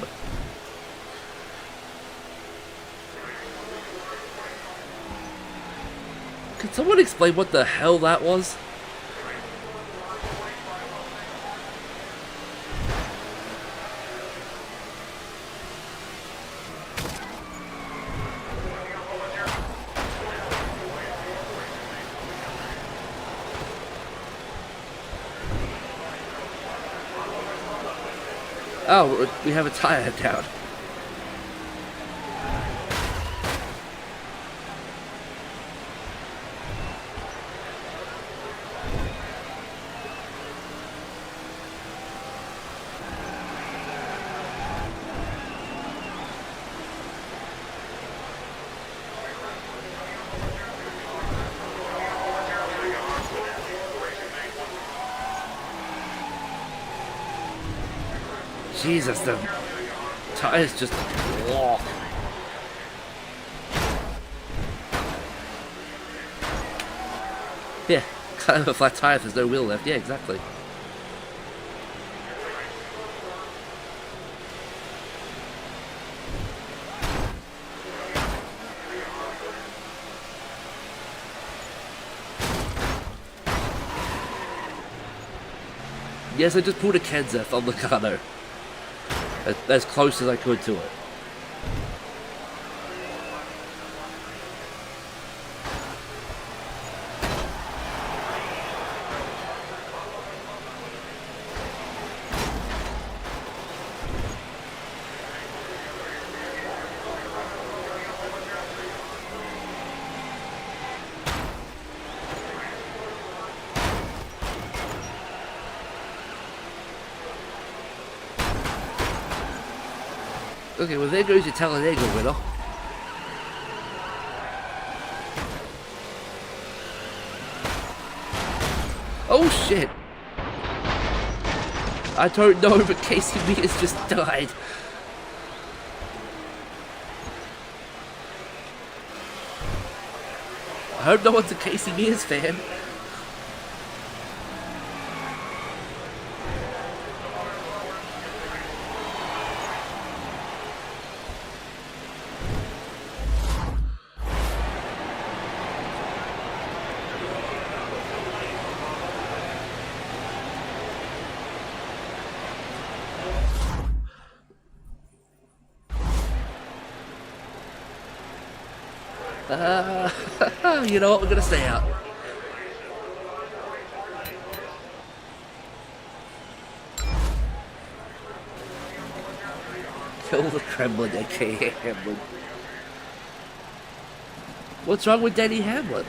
Can someone explain what the hell that was? Oh, we have a tire down. Jesus, the tires just... Whoa. Yeah, kind of a flat tire if there's no wheel left. Yeah, exactly. Yes, I just pulled a Kenseth on the car though. As close as I could to it. Okay, well there goes your Talladega winner. Oh shit! I don't know, but Casey Mears just died. I hope no one's a Casey Mears fan. You know what, we're gonna stay out. Kill the Kremlin, aka Hamlin. What's wrong with Denny Hamlin?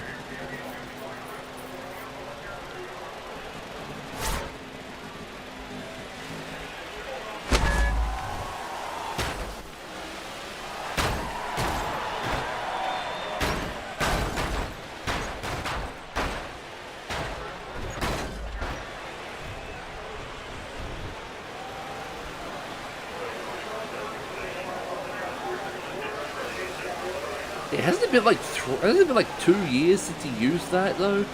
It hasn't it been like 2 years since he used that though?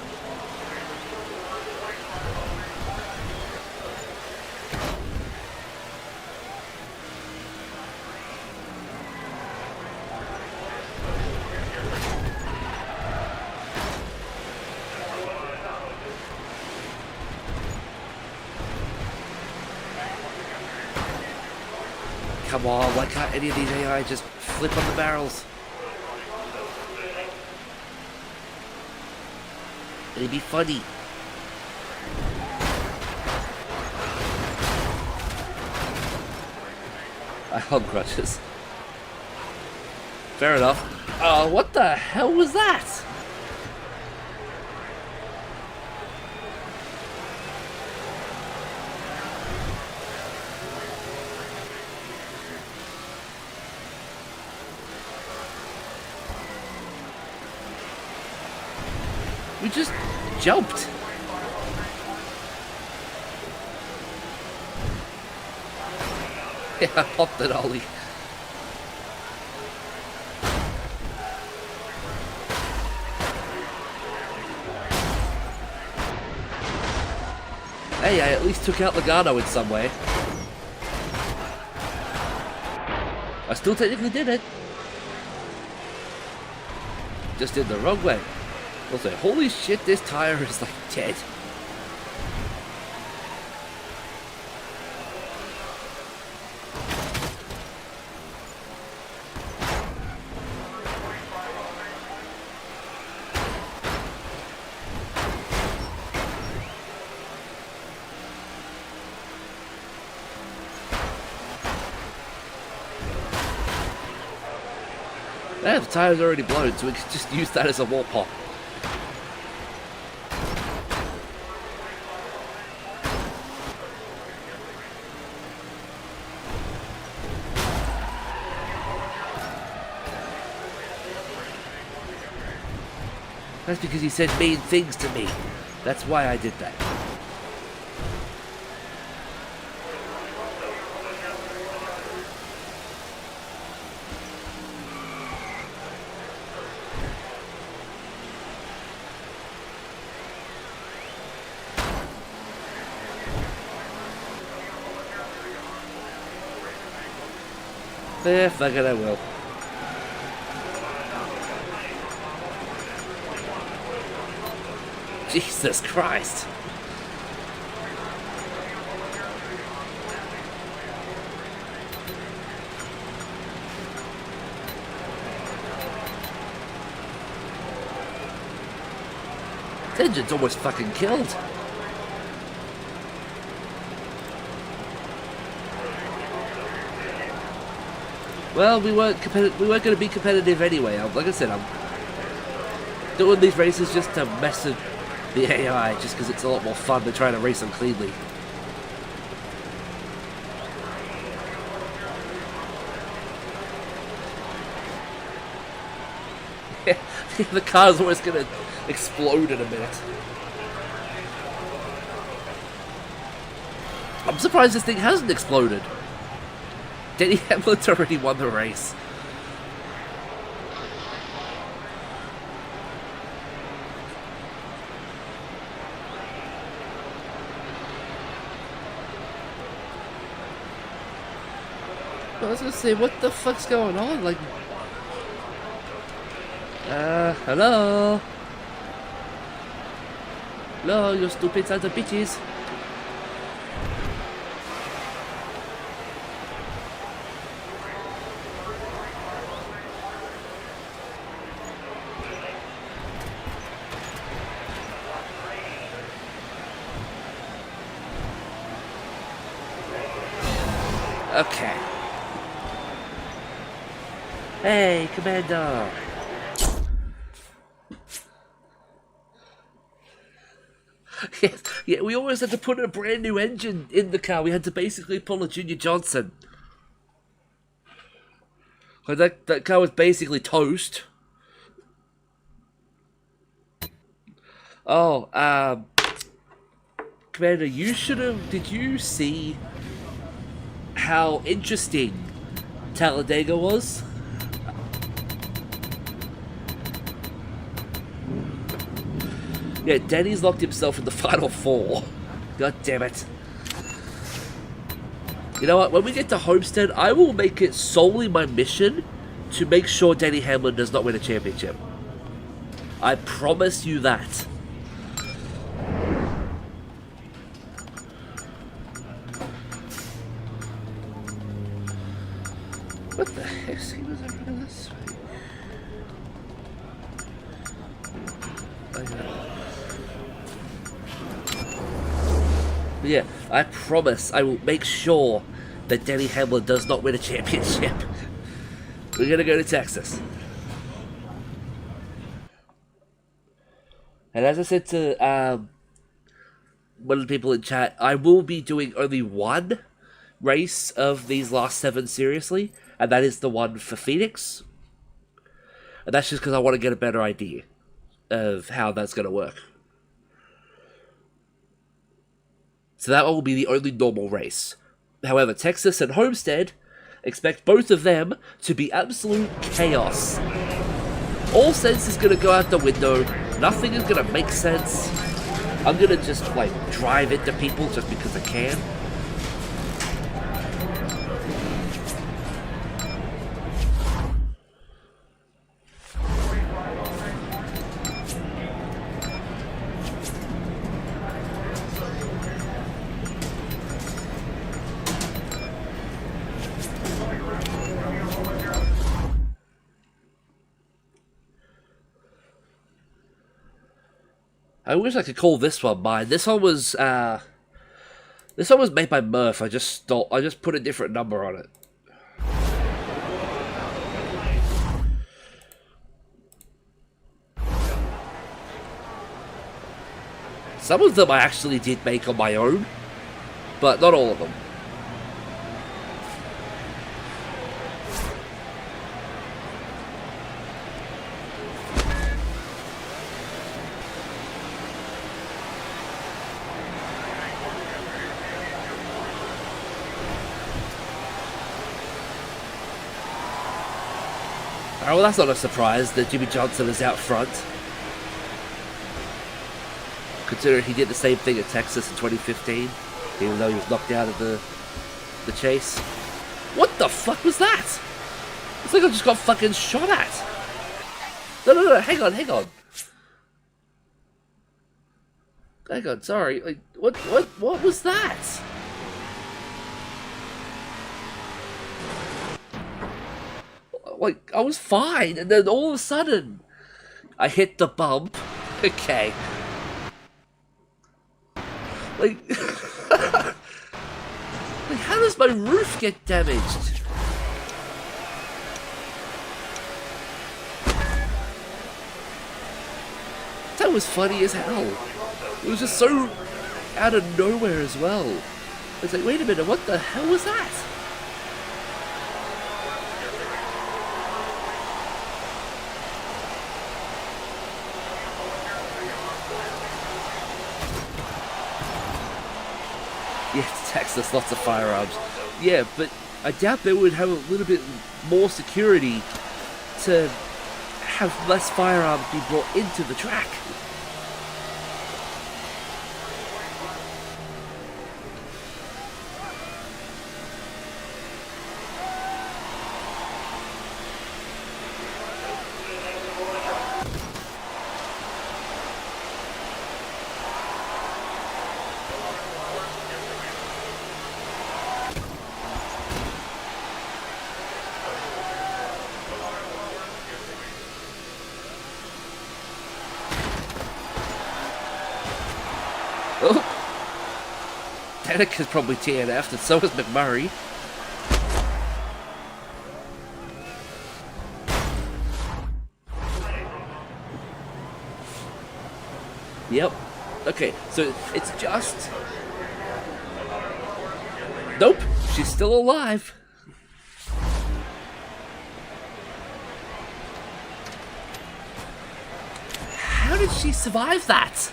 Come on, why can't any of these AI just flip on the barrels? It'd be funny. I hold grudges. Fair enough. Oh, what the hell was that? We just jumped. Yeah, I popped it, Ollie. Hey, I at least took out Logano in some way. I still technically did it. Just did the wrong way. I'll say, holy shit, this tire is like dead. Yeah, the tire's already blown, so we can just use that as a wall pop. That's because he said mean things to me. That's why I did that. Yeah, fuck it, I will. Jesus Christ. The engine's almost fucking killed. Well, we weren't going to be competitive anyway. Like I said, I'm doing these races just to mess with the AI, just because it's a lot more fun than trying to race them cleanly. The car's always going to explode in a minute. I'm surprised this thing hasn't exploded. Denny Hamlin's already won the race. I was gonna say, what the fuck's going on? Like, hello? Hello, you stupid sons of bitches. Okay. Hey, Commander! Yes, yeah, we always had to put a brand new engine in the car. We had to basically pull a Junior Johnson. Like that car was basically toast. Oh, Commander, you should have... Did you see how interesting Talladega was? Yeah, Danny's locked himself in the final four. God damn it. You know what? When we get to Homestead, I will make it solely my mission to make sure Denny Hamlin does not win a championship. I promise you that. What the heck? He was over this way. But yeah, I promise I will make sure that Denny Hamlin does not win a championship. We're gonna go to Texas. And as I said to one of the people in chat, I will be doing only one race of these last 7 seriously, and that is the one for Phoenix. And that's just because I want to get a better idea of how that's going to work. So that one will be the only normal race. However, Texas and Homestead, expect both of them to be absolute chaos. All sense is going to go out the window. Nothing is going to make sense. I'm going to just, like, drive into people just because I can. I wish I could call this one mine. This one was made by Murph. I just put a different number on it. Some of them I actually did make on my own, but not all of them. Oh, well, that's not a surprise that Jimmy Johnson is out front. Considering he did the same thing at Texas in 2015, even though he was knocked out of the chase. What the fuck was that? It's like I just got fucking shot at. No, hang on. Hang on, sorry. Like, what was that? Like, I was fine, and then all of a sudden, I hit the bump. Okay. Like, like, how does my roof get damaged? That was funny as hell. It was just so out of nowhere as well. It's like, wait a minute, what the hell was that? Yeah, Texas, lots of firearms. Yeah, but I doubt they would have a little bit more security to have less firearms be brought into the track. Danica's probably TNF'd, and so is McMurray. Yep. Okay, so it's just... Nope, she's still alive. How did she survive that?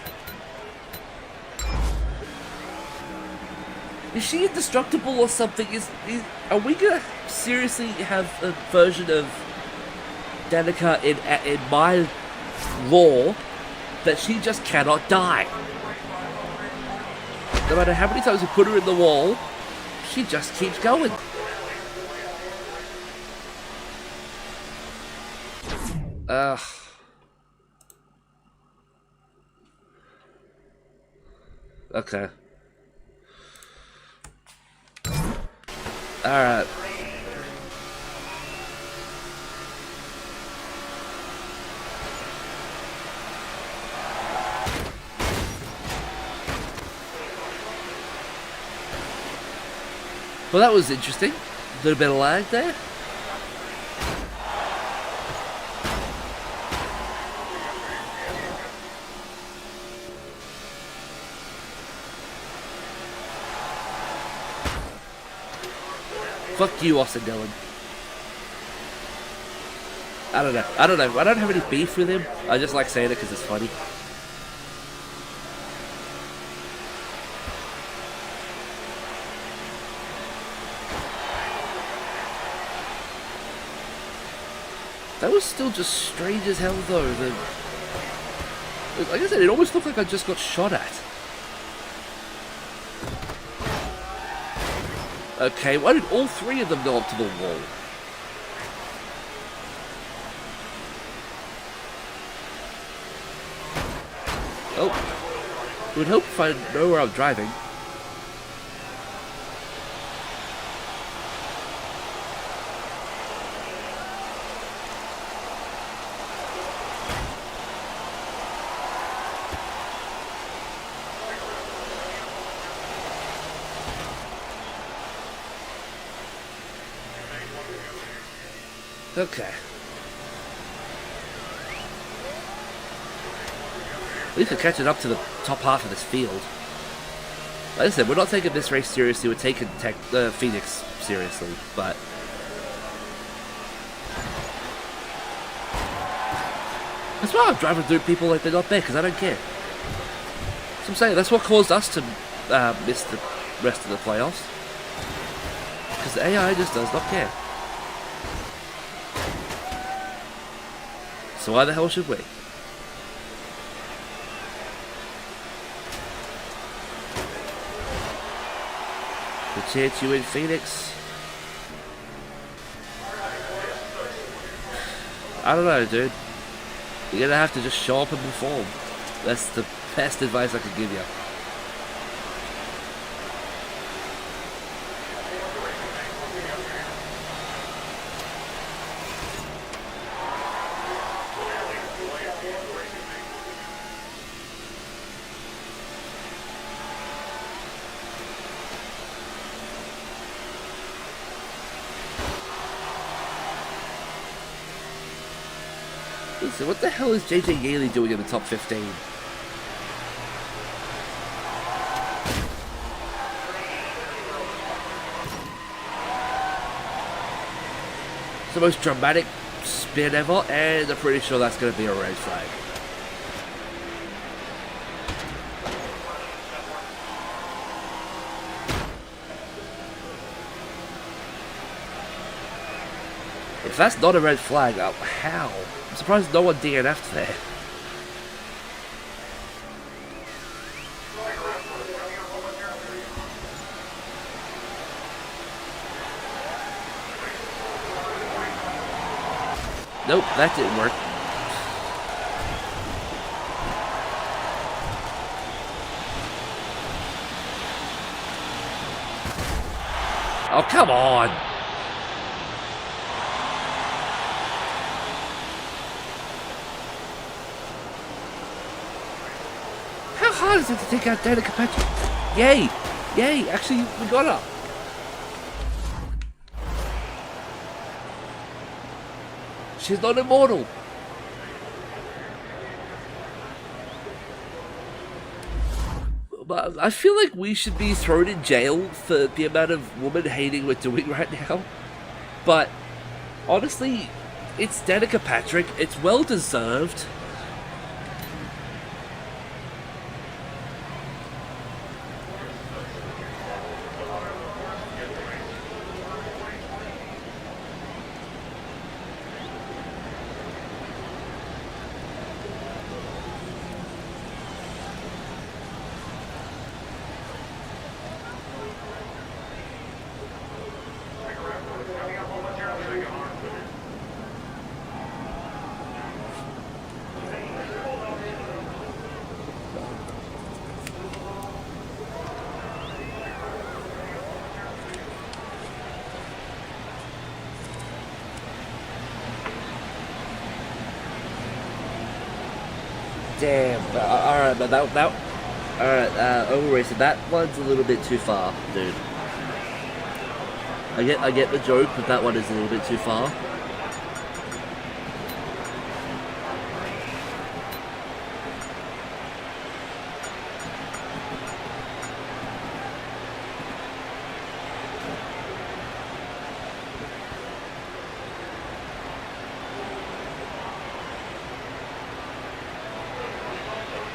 Is she indestructible or something? Are we gonna seriously have a version of Danica in my lore that she just cannot die? No matter how many times we put her in the wall, she just keeps going. Ugh. Okay. Alright. Well, that was interesting. A little bit of lag there. Fuck you, Austin Dillon. I don't know. I don't have any beef with him. I just like saying it because it's funny. That was still just strange as hell, though. Like I said, it almost looked like I just got shot at. Okay, why did all three of them go up to the wall? Oh. It would help if I know where I'm driving. Okay. At least we're catching up to the top half of this field. Like I said, we're not taking this race seriously, we're taking Phoenix seriously, but... That's why I'm driving through people like they're not there, because I don't care. So I'm saying, that's what caused us to miss the rest of the playoffs. Because the AI just does not care. So why the hell should we? The chance you in Phoenix? I don't know, dude. You're gonna have to just show up and perform. That's the best advice I could give you. Listen, what the hell is JJ Yaley doing in the top 15? It's the most dramatic spin ever, and I'm pretty sure that's going to be a red flag. If that's not a red flag, how? I'm surprised no one DNF'd there. Nope, that didn't work. Oh, come on! How hard is it to take out Danica Patrick? Yay! Yay! Actually, we got her! She's not immortal! But I feel like we should be thrown in jail for the amount of woman hating we're doing right now. But honestly, it's Danica Patrick. It's well deserved. Damn. Alright, but alright, overrated. That one's a little bit too far, dude. I get the joke, but that one is a little bit too far.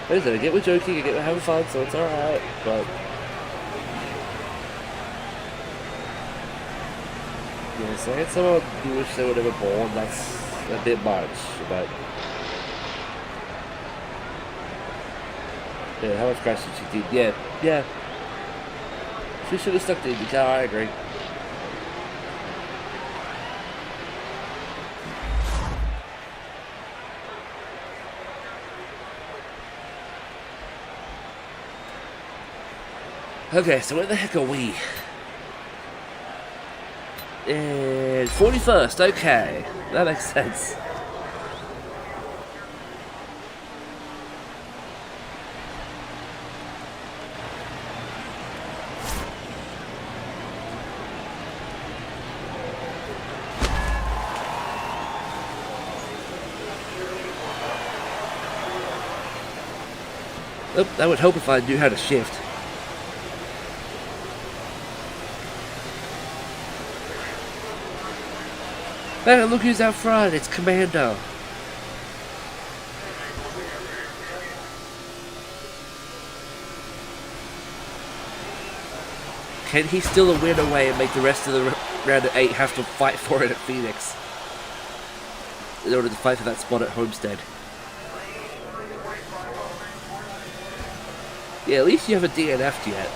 Listen, I get we're joking, I get we're having fun, so it's alright, but... Yeah, saying someone you wish they were never born, that's a bit much, but... Yeah, how much crash did she did? Yeah. She should have stuck to the car, I agree. Okay, so where the heck are we? And 41st, okay. That makes sense. Oh, that would help if I knew how to shift. Hey, look who's out front, it's Commando. Can he steal a win away and make the rest of the round of 8 have to fight for it at Phoenix? In order to fight for that spot at Homestead. Yeah, at least you haven't DNF'd yet.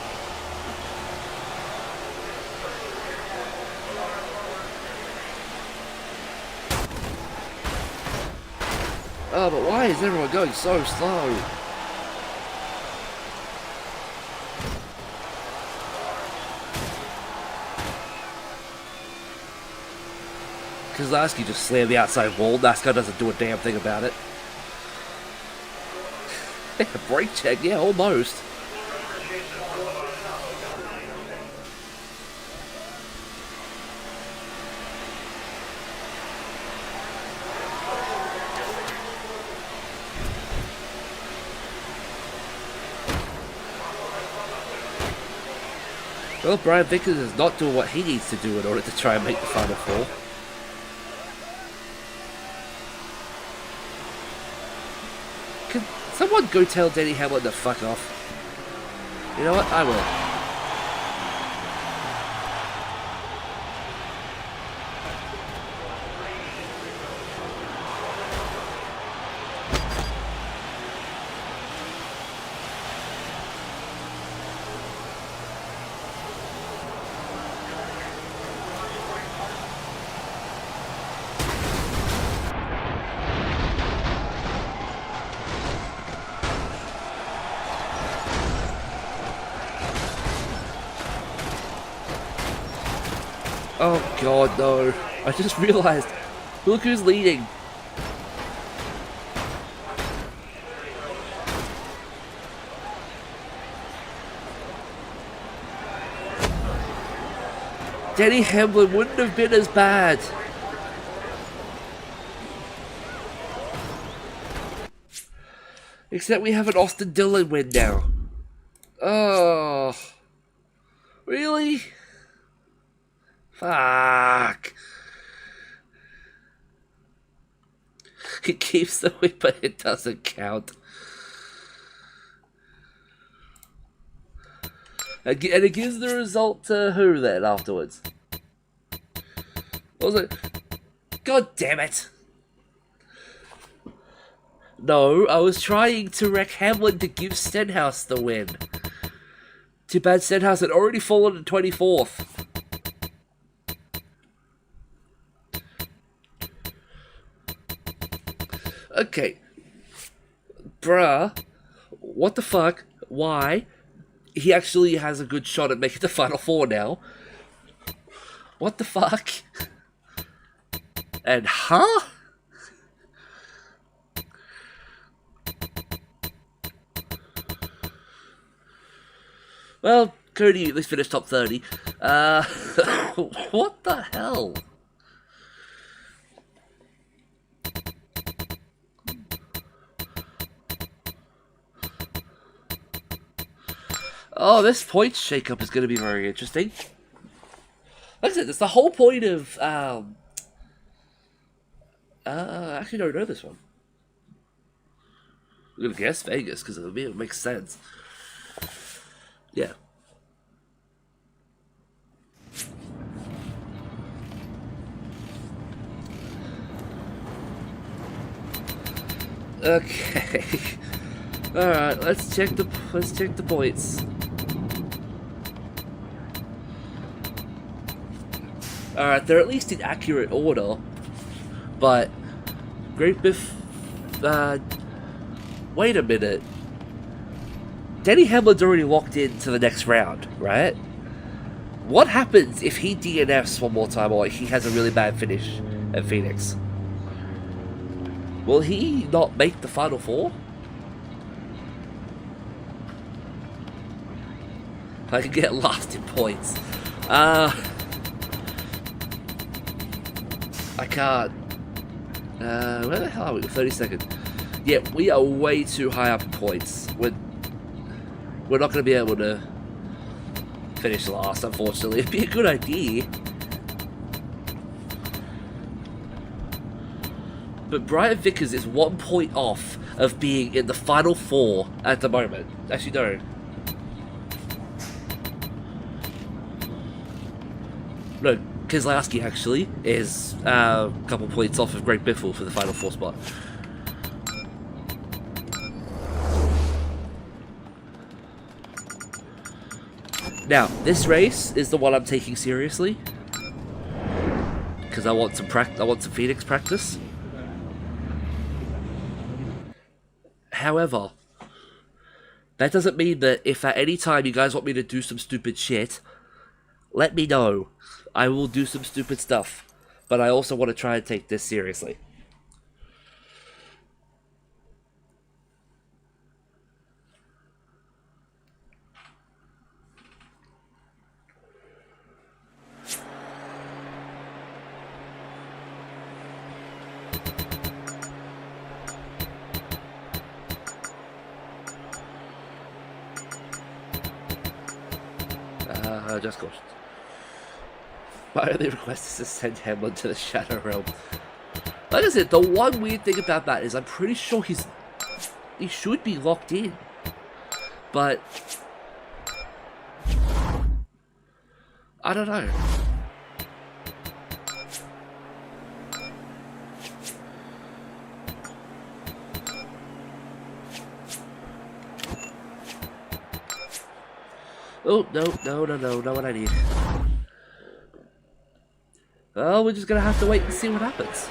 Oh, but why is everyone going so slow? Kozlowski just slammed the outside wall. NASCAR doesn't do a damn thing about it. Brake check, yeah, almost. Well, Brian Vickers is not doing what he needs to do in order to try and make the Final Four. Can someone go tell Denny Hamlin to fuck off? You know what? I will. Oh god, no. I just realized. Look who's leading. Denny Hamlin wouldn't have been as bad. Except we have an Austin Dillon win now. Oh, really? Fuck. It keeps the win, but it doesn't count. And it gives the result to who then afterwards? What was it? God damn it. No, I was trying to wreck Hamlin to give Stenhouse the win. Too bad Stenhouse had already fallen to 24th. Okay. Bruh. What the fuck? Why? He actually has a good shot at making the Final Four now. What the fuck? And huh? Well, Cody at least finished top 30. What the hell? Oh, this points shakeup is going to be very interesting. Like I said, that's the whole point of, actually don't know this one. I'm going to guess Vegas, because it makes sense. Yeah. Okay. Alright, let's check the points. Alright, they're at least in accurate order. But Great Biff, wait a minute. Denny Hamlin's already walked into the next round, right? What happens if he DNFs one more time, or he has a really bad finish at Phoenix? Will he not make the Final Four? I can get last in points. I can't. Where the hell are we? 30 seconds. Yeah, we are way too high up in points. We're not going to be able to finish last, unfortunately. It'd be a good idea. But Brian Vickers is 1 point off of being in the Final Four at the moment. Actually, no. No, Keselowski actually is a couple points off of Greg Biffle for the Final Four spot. Now, this race is the one I'm taking seriously because I want some Phoenix practice. However, that doesn't mean that if at any time you guys want me to do some stupid shit, let me know. I will do some stupid stuff. But I also want to try and take this seriously. Just caution. My only request is to send Hamlin to the Shadow Realm. Like I said, the one weird thing about that is I'm pretty sure he should be locked in. But I don't know. Oh, no, not what I need. Well, we're just gonna have to wait and see what happens.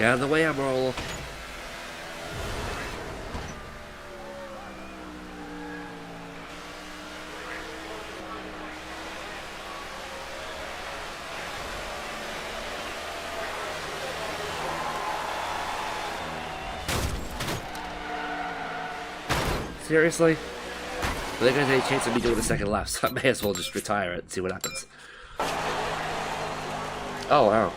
Get out of the way, Amarola. Seriously? Well, there goes any chance of me doing a second lap, so I may as well just retire it and see what happens. Oh, wow.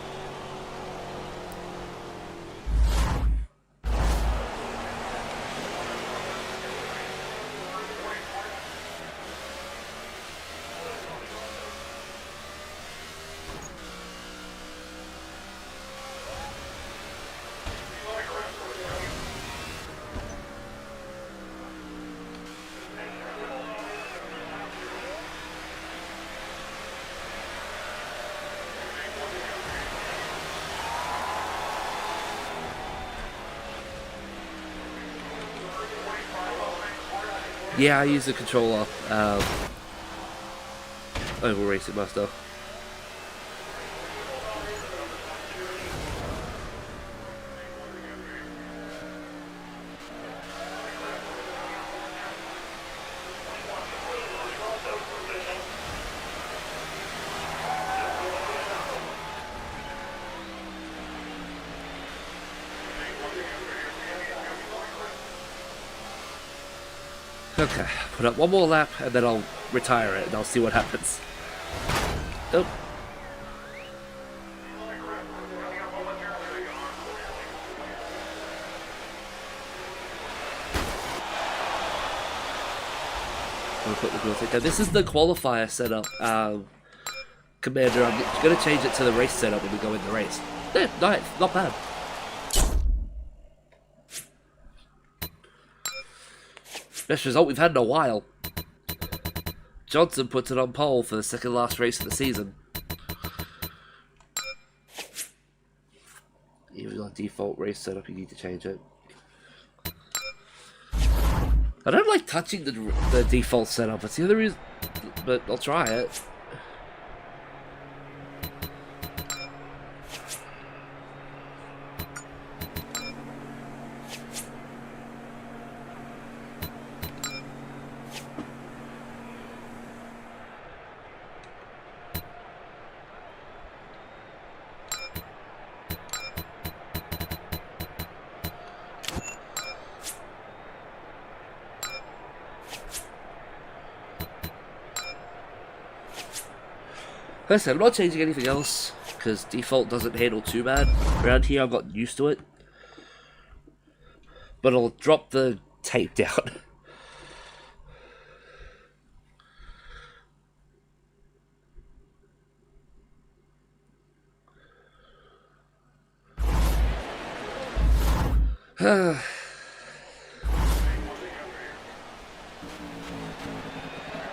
Yeah, I use the controller over Racing Master. Okay, put up one more lap and then I'll retire it and I'll see what happens. Oh. I'll put the wheel thing down. This is the qualifier setup, Commander. I'm going to change it to the race setup when we go in the race. Yeah, nice, not bad. Best result we've had in a while. Johnson puts it on pole for the second last race of the season. Even on default race setup, you need to change it. I don't like touching the default setup. It's the other reason, but I'll try it. Listen, I'm not changing anything else, because default doesn't handle too bad. Around here I've gotten used to it. But I'll drop the tape down.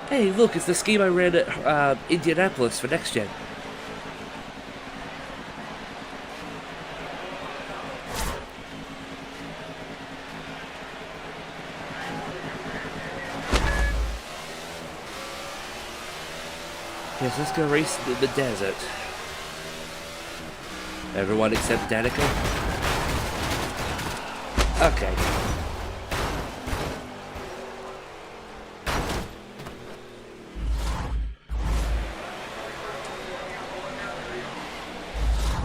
Hey, look, it's the scheme I ran at Indianapolis for Next Gen. Yes, let's go race in the desert. Everyone except Danica? Okay.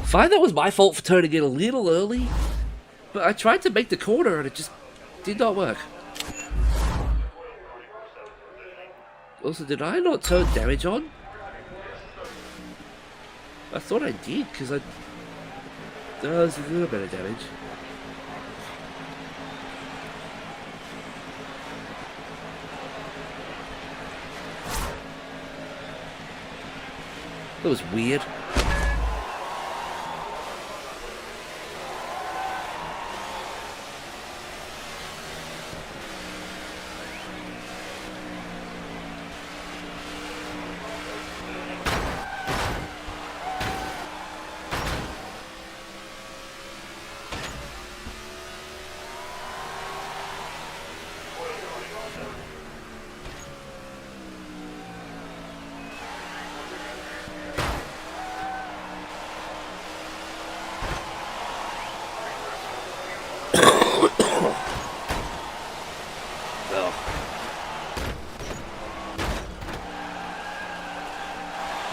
Fine, that was my fault for turning it a little early, but I tried to make the corner and it just did not work. Also, did I not turn damage on? I thought I did, because I... there's a little bit of damage. That was weird.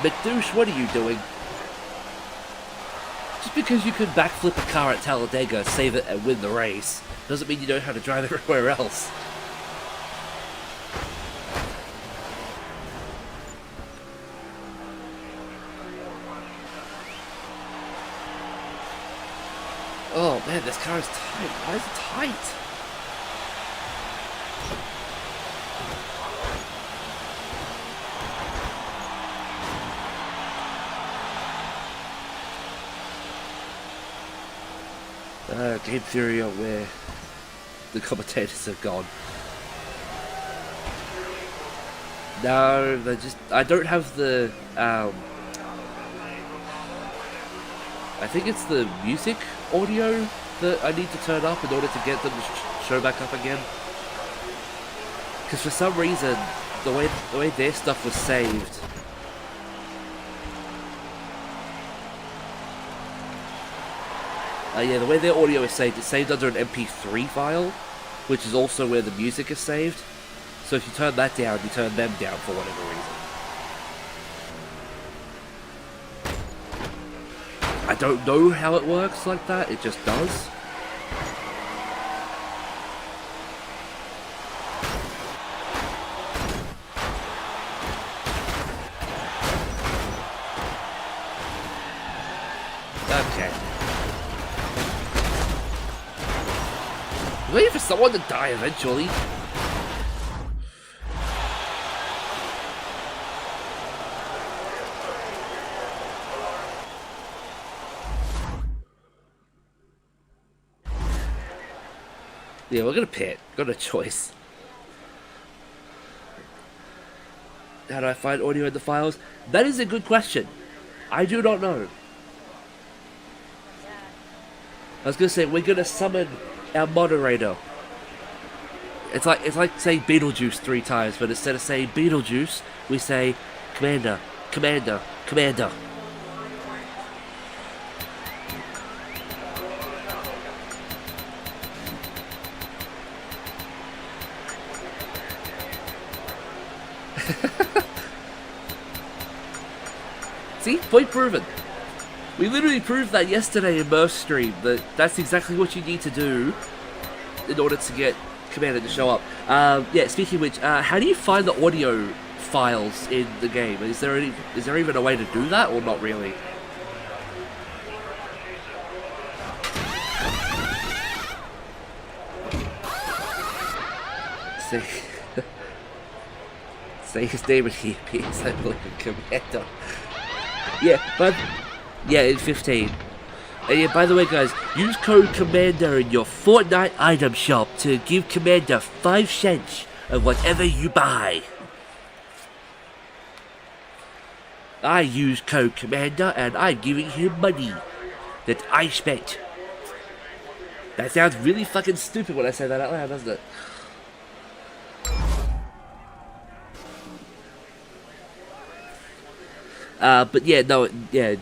McDouche, what are you doing? Just because you can backflip a car at Talladega, save it, and win the race, doesn't mean you know how to drive everywhere else. Oh man, this car is tight. Why is it tight? Game theory on where the commentators have gone. No, they just... I don't have the... I think it's the music audio that I need to turn up in order to get them to show back up again. Because for some reason, the way their stuff was saved... yeah, the way their audio is saved, it's saved under an MP3 file, which is also where the music is saved. So if you turn that down, you turn them down for whatever reason. I don't know how it works like that, it just does. Okay. Waiting for someone to die eventually. Yeah, we're gonna pit. Got a choice. How do I find audio in the files? That is a good question. I do not know. I was gonna say we're gonna summon our moderator. It's like saying Beetlejuice 3 times, but instead of saying Beetlejuice, we say Commander, Commander, Commander. See? Point proven. We literally proved that yesterday in Murph's stream, that that's exactly what you need to do in order to get Commander to show up. Yeah, speaking of which, how do you find the audio files in the game? Is there even a way to do that, or not really? Say his name and he appears, I believe, in Commander. Yeah, but... yeah, in 15. And yeah, by the way, guys, use code Commander in your Fortnite item shop to give Commander 5 cents of whatever you buy. I use code Commander and I'm giving him money that I spent. That sounds really fucking stupid when I say that out loud, doesn't it? But yeah, no, yeah.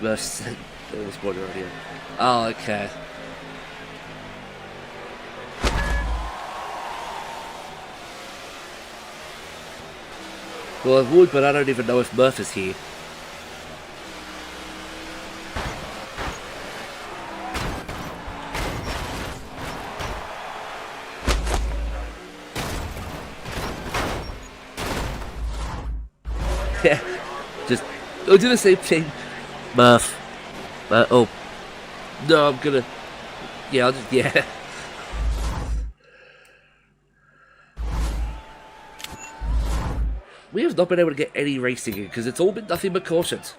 It was border audio. Oh, okay. Well, I would, but I don't even know if Murph is here. Yeah, just I'll do the same thing. Murph. Oh. No, I'm gonna... yeah, I'll just... yeah. We have not been able to get any racing in, because it's all been nothing but cautions.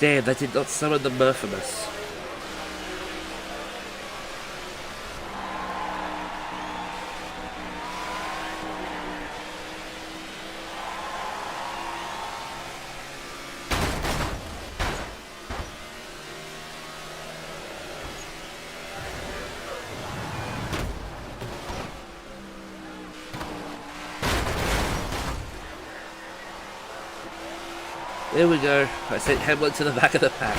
Damn, that did not summon the Murphimus. There we go. I sent Hamlet to the back of the pack.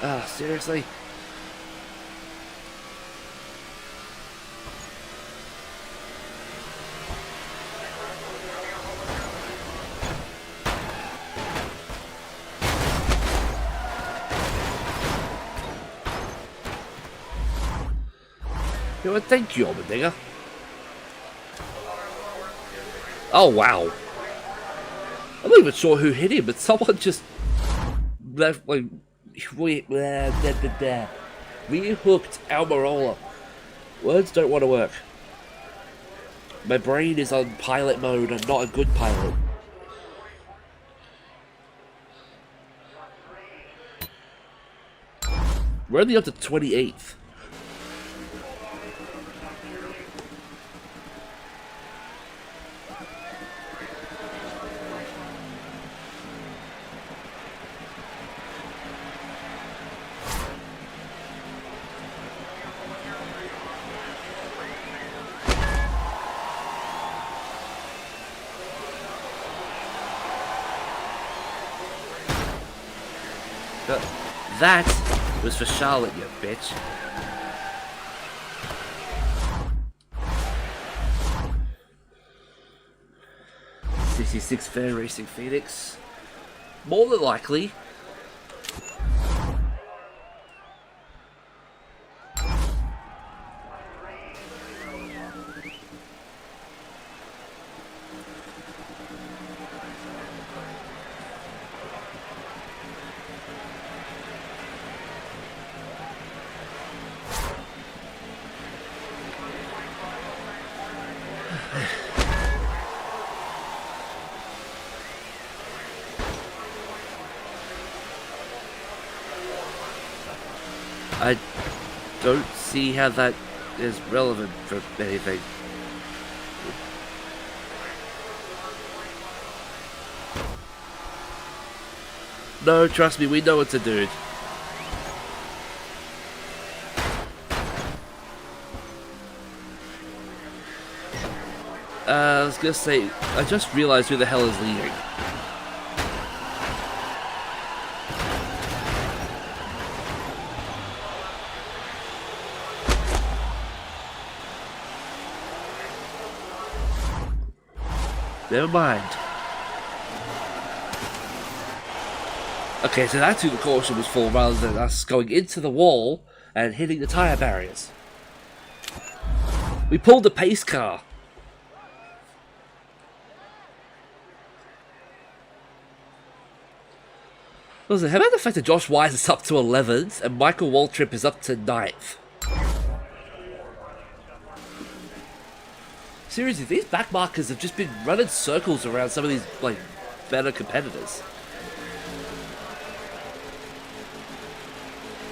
Ah, seriously? You know, thank you, Obadiah. Oh, wow. I'm not even sure who hit him, but someone just left, like, rehooked Almirola. Words don't want to work. My brain is on pilot mode and not a good pilot. We're only up to 28th. That was for Charlotte, you bitch. CC6 Fair Racing Phoenix. More than likely. I don't see how that is relevant for anything. No, trust me, we know what to do. I was gonna say, I just realized who the hell is leading. Never mind. Okay, so that's who the caution was for, rather than us going into the wall and hitting the tyre barriers. We pulled the pace car. Listen, how about the fact that Josh Wise is up to 11th and Michael Waltrip is up to 9th? Seriously, these backmarkers have just been running circles around some of these, like, better competitors.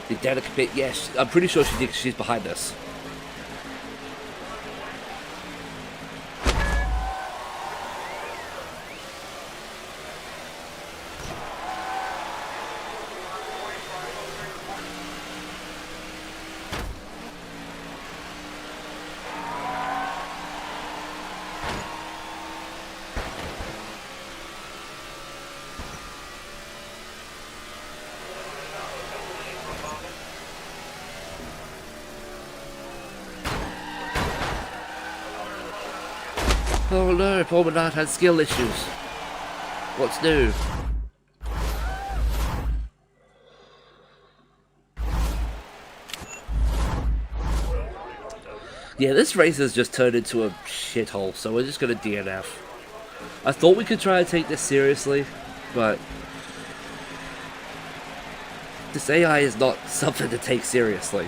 Did Danica compete? Yes, I'm pretty sure she did, she's behind us. Oh no, Paul Menard had skill issues. What's new? Yeah, this race has just turned into a shithole, so we're just gonna DNF. I thought we could try and take this seriously, but this AI is not something to take seriously.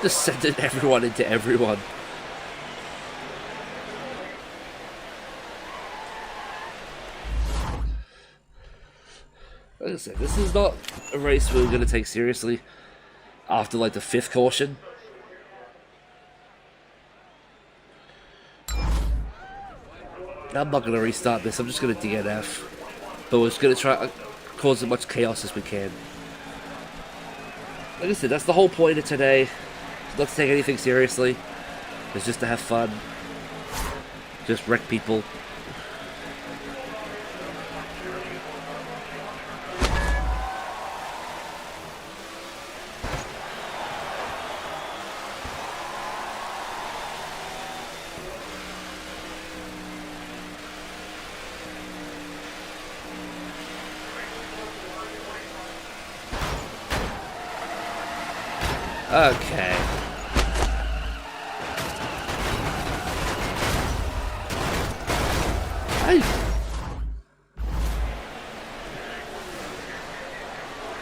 Just sending everyone into everyone. Like I said, this is not a race we're going to take seriously after like the 5th caution. I'm not going to restart this, I'm just going to DNF. But we're just going to try to cause as much chaos as we can. Like I said, that's the whole point of today. Not to take anything seriously. It's just to have fun. Just wreck people. Okay.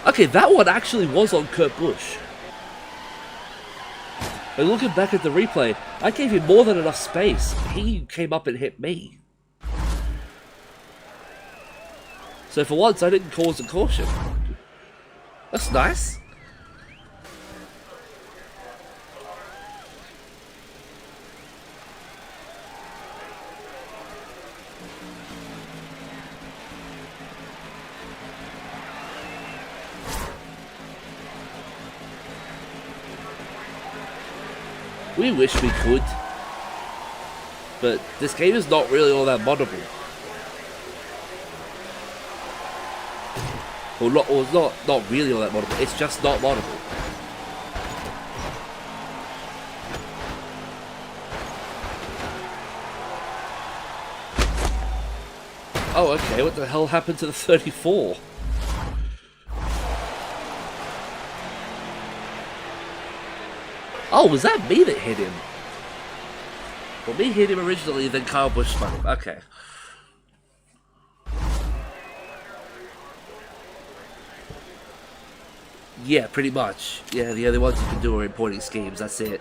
Okay, that one actually was on Kurt Busch. But looking back at the replay, I gave him more than enough space. He came up and hit me. So for once, I didn't cause a caution. That's nice. We wish we could, but this game is not really all that moddable. Well, not really all that moddable, it's just not moddable. Oh, okay, what the hell happened to the 34? Oh, was that me that hit him? Well, me hit him originally, then Kyle Busch spun him. Okay. Yeah, pretty much. Yeah, the only ones you can do are importing schemes, that's it.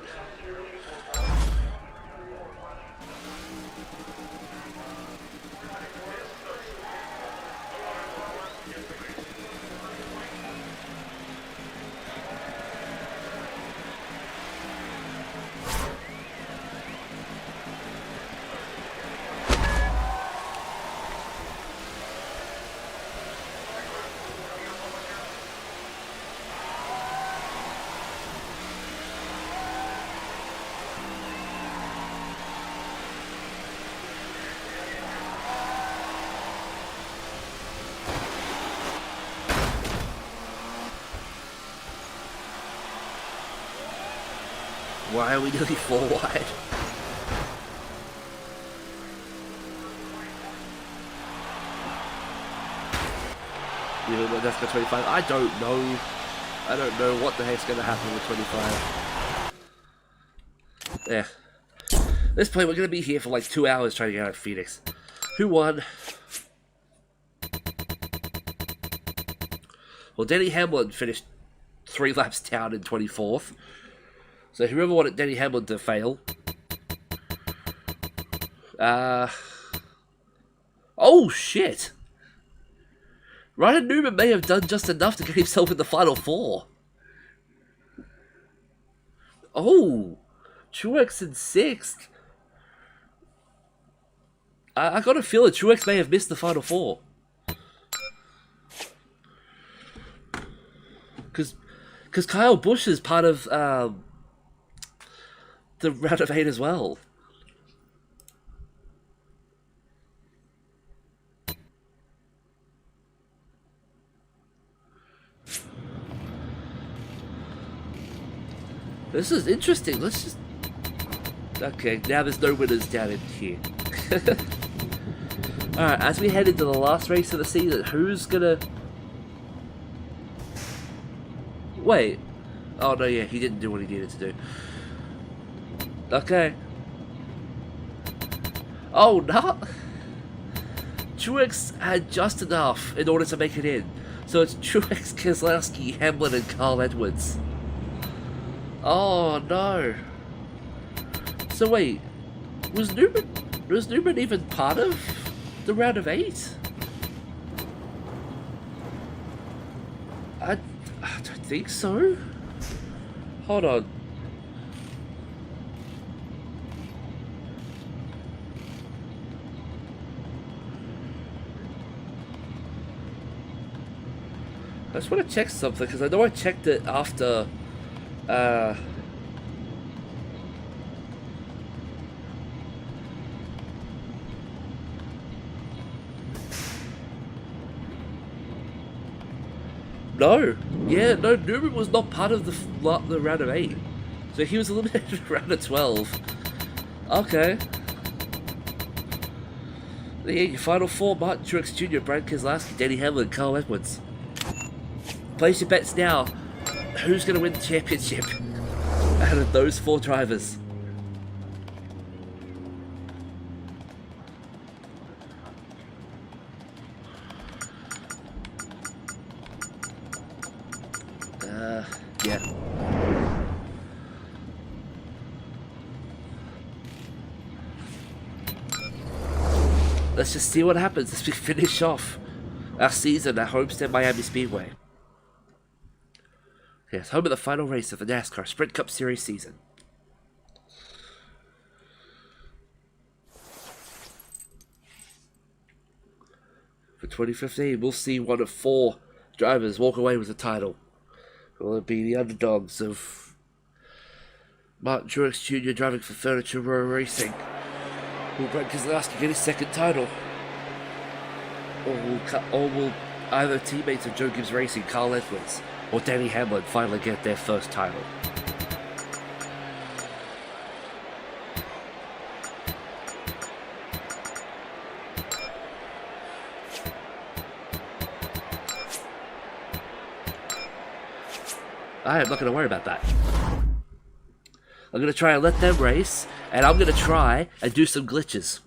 Why are we nearly 4 wide? Even with NASCAR 25, I don't know. I don't know what the heck's going to happen with 25. Yeah. At this point, we're going to be here for like 2 hours trying to get out of Phoenix. Who won? Well, Denny Hamlin finished 3 laps down in 24th. So whoever wanted Denny Hamlin to fail. Oh, shit. Ryan Newman may have done just enough to get himself in the Final 4. Oh, Truex in 6th. I got a feeling Truex may have missed the Final 4. Because Kyle Busch is part of the round of 8 as well. This is interesting. Let's just... Okay, now there's no winners down in here. Alright, as we head into the last race of the season, who's gonna... Wait. Oh, no, yeah, he didn't do what he needed to do. Okay. Oh, no! Truex had just enough in order to make it in. So it's Truex, Keselowski, Hamlin, and Carl Edwards. Oh, no. So wait, was Newman even part of the round of 8? think so. Hold on. I just want to check something because I know I checked it after. No, yeah, no, Newman was not part of the round of 8. So he was eliminated in round of 12. Okay. Yeah, your final 4, Martin Truex Jr., Brad Keselowski, Denny Hamlin, Carl Edwards. Place your bets now. Who's going to win the championship out of those 4 drivers? Yeah. Let's just see what happens as we finish off our season at Homestead Miami Speedway. Yes, home of the final race of the NASCAR Sprint Cup Series season. For 2015, we'll see one of 4 drivers walk away with the title. Will it be the underdogs of Martin Truex Jr. driving for Furniture Row Racing? Will Brad Keselowski get his 2nd title? Or will either teammates of Joe Gibbs Racing, Carl Edwards, or Denny Hamlin finally get their 1st title? I am not going to worry about that. I'm going to try and let them race, and I'm going to try and do some glitches.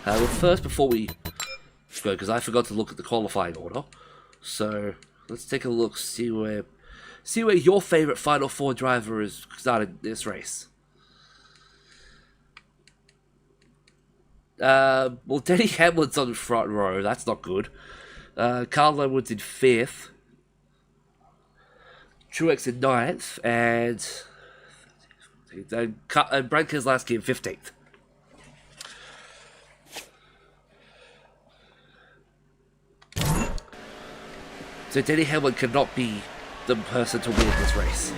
Well, first, before we go, because I forgot to look at the qualifying order, so let's take a look, see where your favorite Final 4 driver is starting this race. Well, Denny Hamlin's on the front row. That's not good. Carl Edwards in 5th. Truex in 9th, and Brad Keselowski in 15th. So Denny Hamlin cannot be the person to win this race.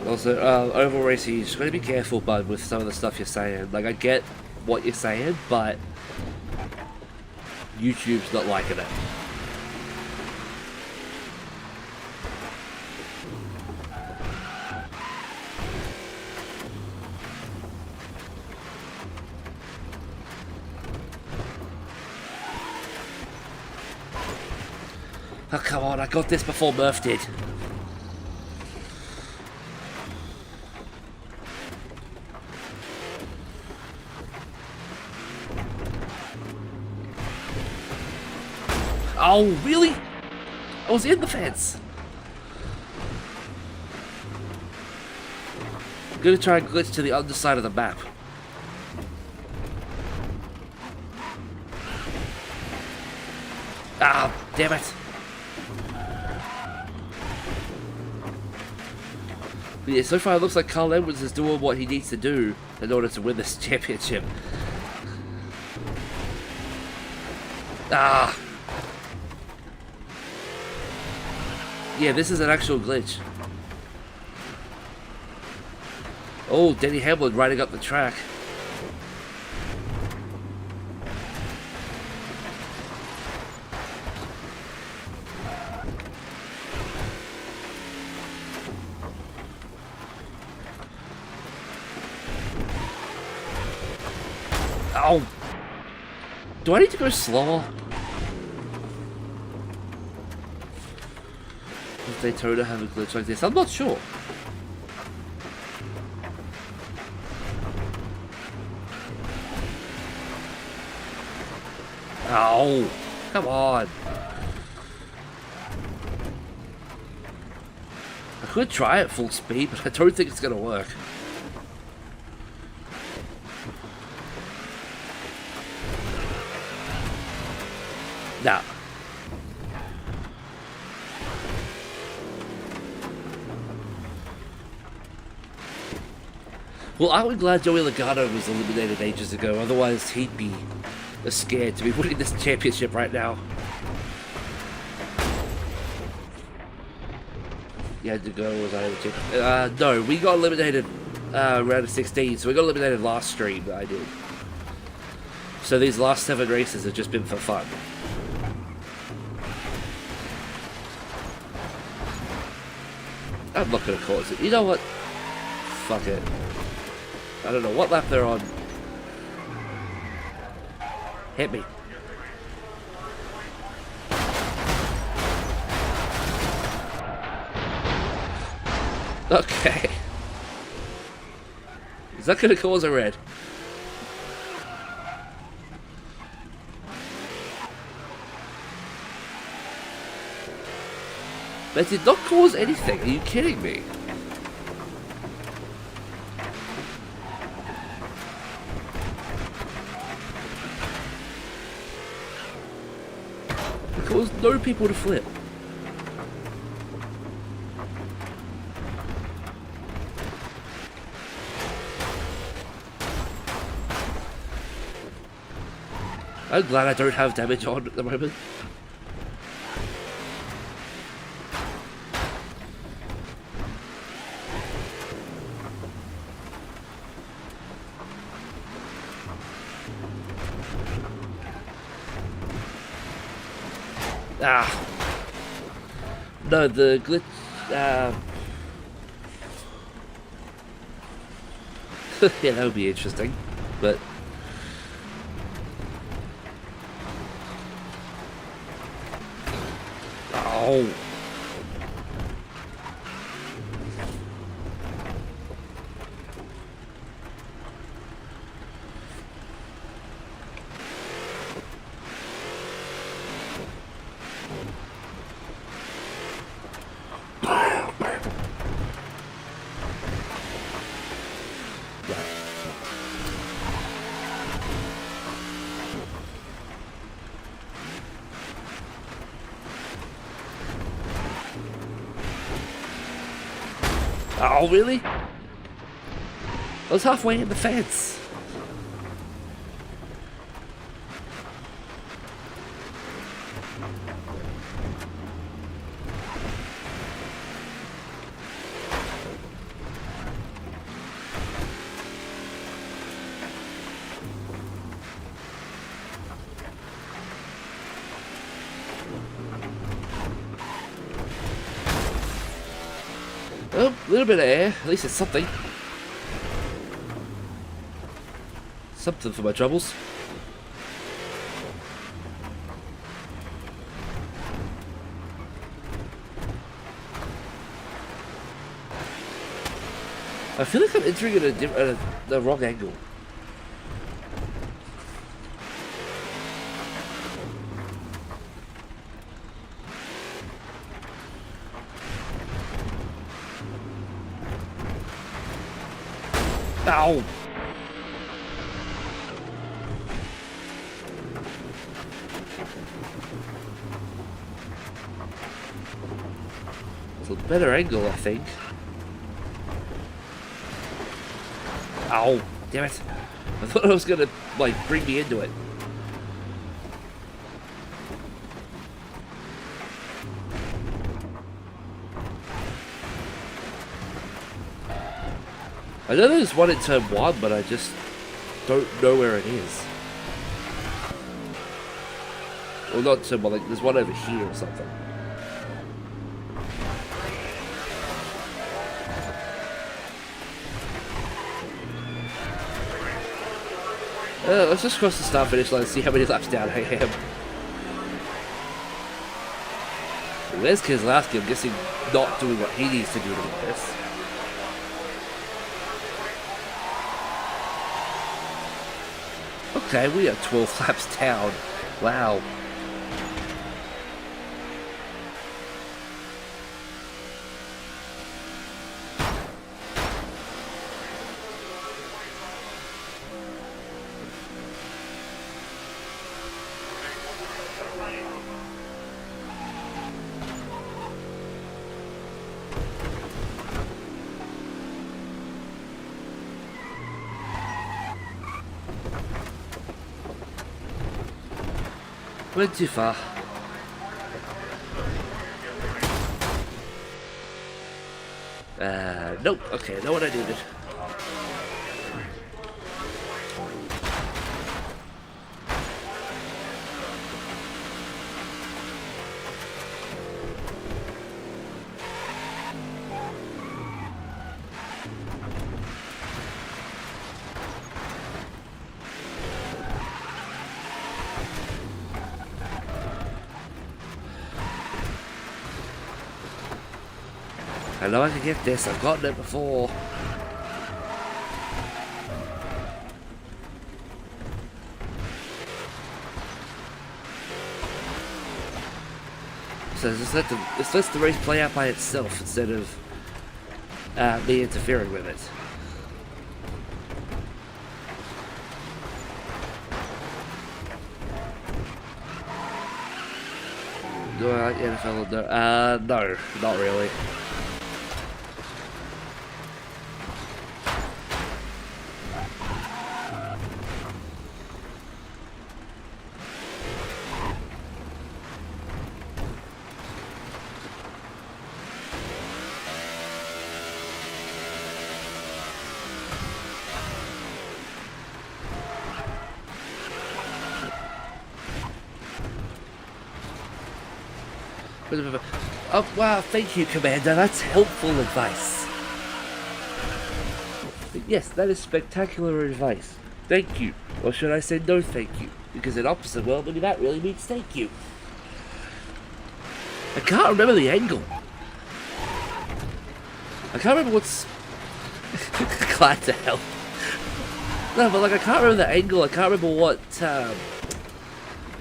Also, overall racing, you just gotta be careful, bud, with some of the stuff you're saying. Like, I get what you're saying, but YouTube's not liking it. Oh, come on, I got this before Murph did. Oh, really? I was in the fence. I'm gonna try and glitch to the underside of the map. Ah, damn it. But yeah, so far it looks like Carl Edwards is doing what he needs to do in order to win this championship. Ah. Yeah, this is an actual glitch. Oh, Denny Hamlin riding up the track. Oh, Do I need to go slower? Does Daytona have a glitch like this? I'm not sure. Ow! Come on! I could try at full speed, but I don't think it's gonna work. Nah. Well, aren't we glad Joey Logano was eliminated ages ago? Otherwise, he'd be scared to be winning this championship right now. You had to go, was I able to? No, we got eliminated round of 16, so we got eliminated last stream that I did. So these last 7 races have just been for fun. I'm not gonna cause it. You know what? Fuck it. I don't know what lap they're on. Hit me. Okay. Is that gonna cause a red? That did not cause anything. Are you kidding me? It caused no people to flip. I'm glad I don't have damage on at the moment. Ah. No, the glitch, yeah, that would be interesting, but... Oh. Oh, really? I was halfway in the fence. Oh, a little bit of air. At least it's something. Something for my troubles. I feel like I'm entering at the wrong angle. Ow! It's a better angle, I think. Ow! Damn it! I thought it was gonna, like, bring me into it. I know there's one in turn 1, but I just don't know where it is. Well, not turn 1, like, there's one over here or something. Let's just cross the start finish line and see how many laps down I am. Where's Keselowski? I'm guessing not doing what he needs to do to win this. Okay, we are 12 laps down. Wow. Went too far. Nope. Okay, know what I needed. I know I can get this. I've gotten it before. So just let the race play out by itself instead of me interfering with it. Do I like NFL? No, not really. Oh, wow, thank you, Commander. That's helpful advice. Yes, that is spectacular advice. Thank you. Or should I say no thank you? Because in opposite world, maybe that really means thank you. I can't remember the angle. I can't remember what's... Glad to help. No, but like, I can't remember the angle. I can't remember what...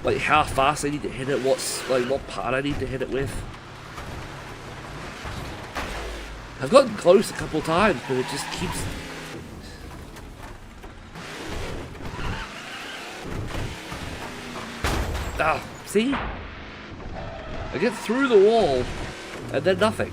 like how fast I need to hit it, what part I need to hit it with. I've gotten close a couple times, but it just keeps... Ah, see? I get through the wall, and then nothing.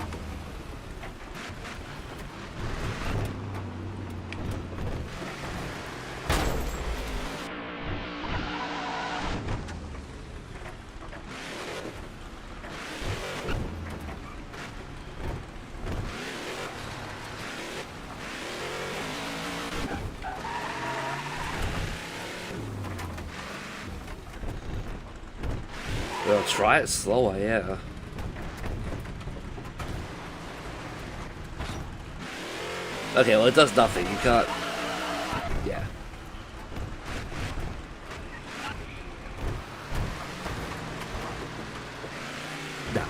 Well, try it slower, yeah. Okay, well, it does nothing. You can't... Yeah. No.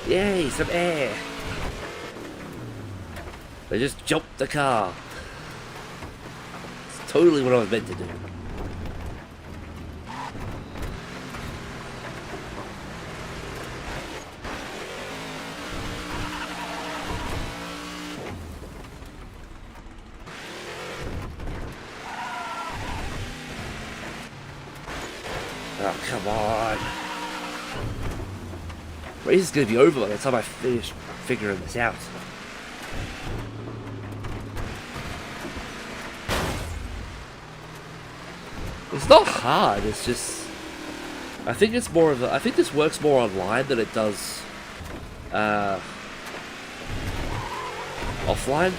Yay, some air! I just jumped the car. It's totally what I was meant to do. Oh, come on. Race is going to be over by the time I finish figuring this out. It's not hard, it's just... I think it's more of a, I think this works more online than it does offline.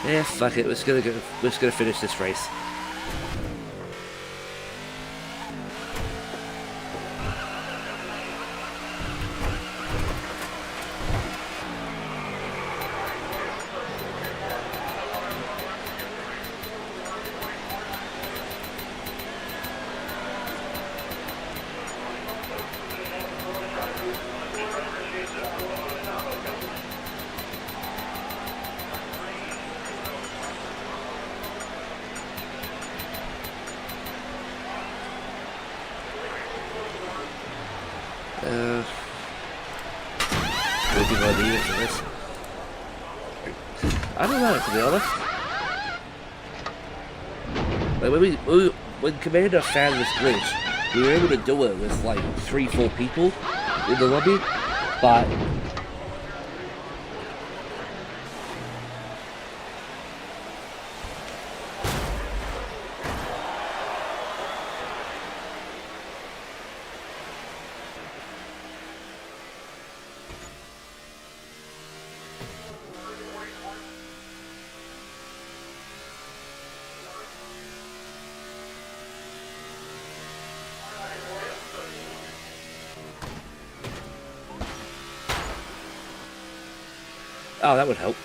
Yeah, fuck it. We're just gonna finish this race. Maybe I need it for this. I don't know, to be honest. Like when Commander found this glitch, we were able to do it with like 3-4 people in the lobby, but oh, that would help.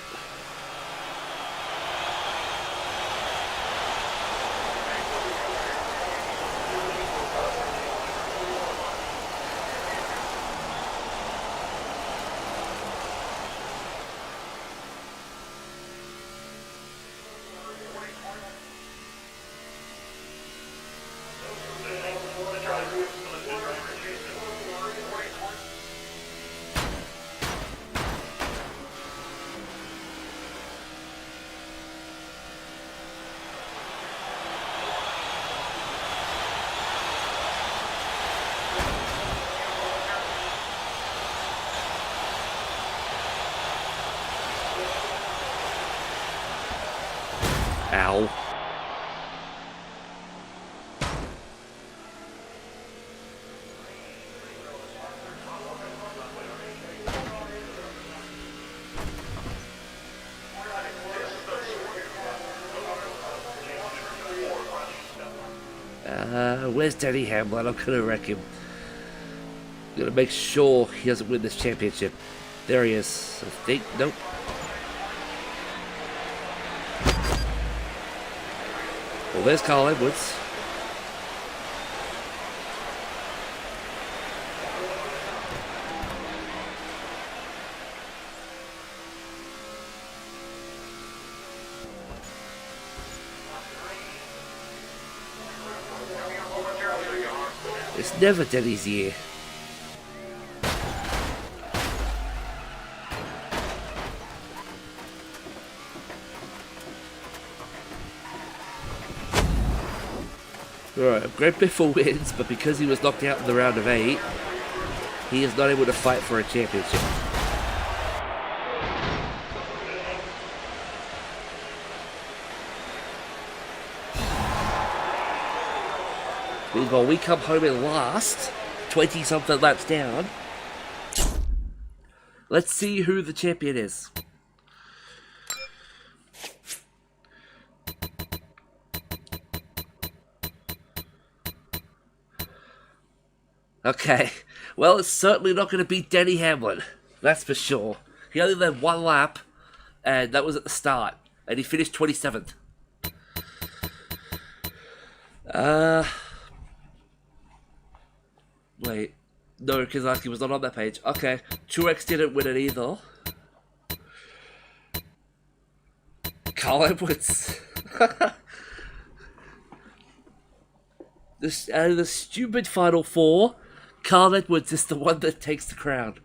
Ow. Where's Denny Hamlin? I'm gonna wreck him. I'm gonna make sure he doesn't win this championship. There he is. I think. Nope. Well, there's Carl Edwards. It's never Denny's year. Alright, Great Biffle wins, but because he was knocked out in the round of 8, he is not able to fight for a championship. Meanwhile, we come home in last, 20-something laps down. Let's see who the champion is. Okay, well, it's certainly not going to beat Denny Hamlin. That's for sure. He only led 1 lap, and that was at the start. And he finished 27th. Wait. No, Kazaki was not on that page. Okay, Truex didn't win it either. Carl Edwards. The stupid Final Four, Carl Edwards is the one that takes the crown.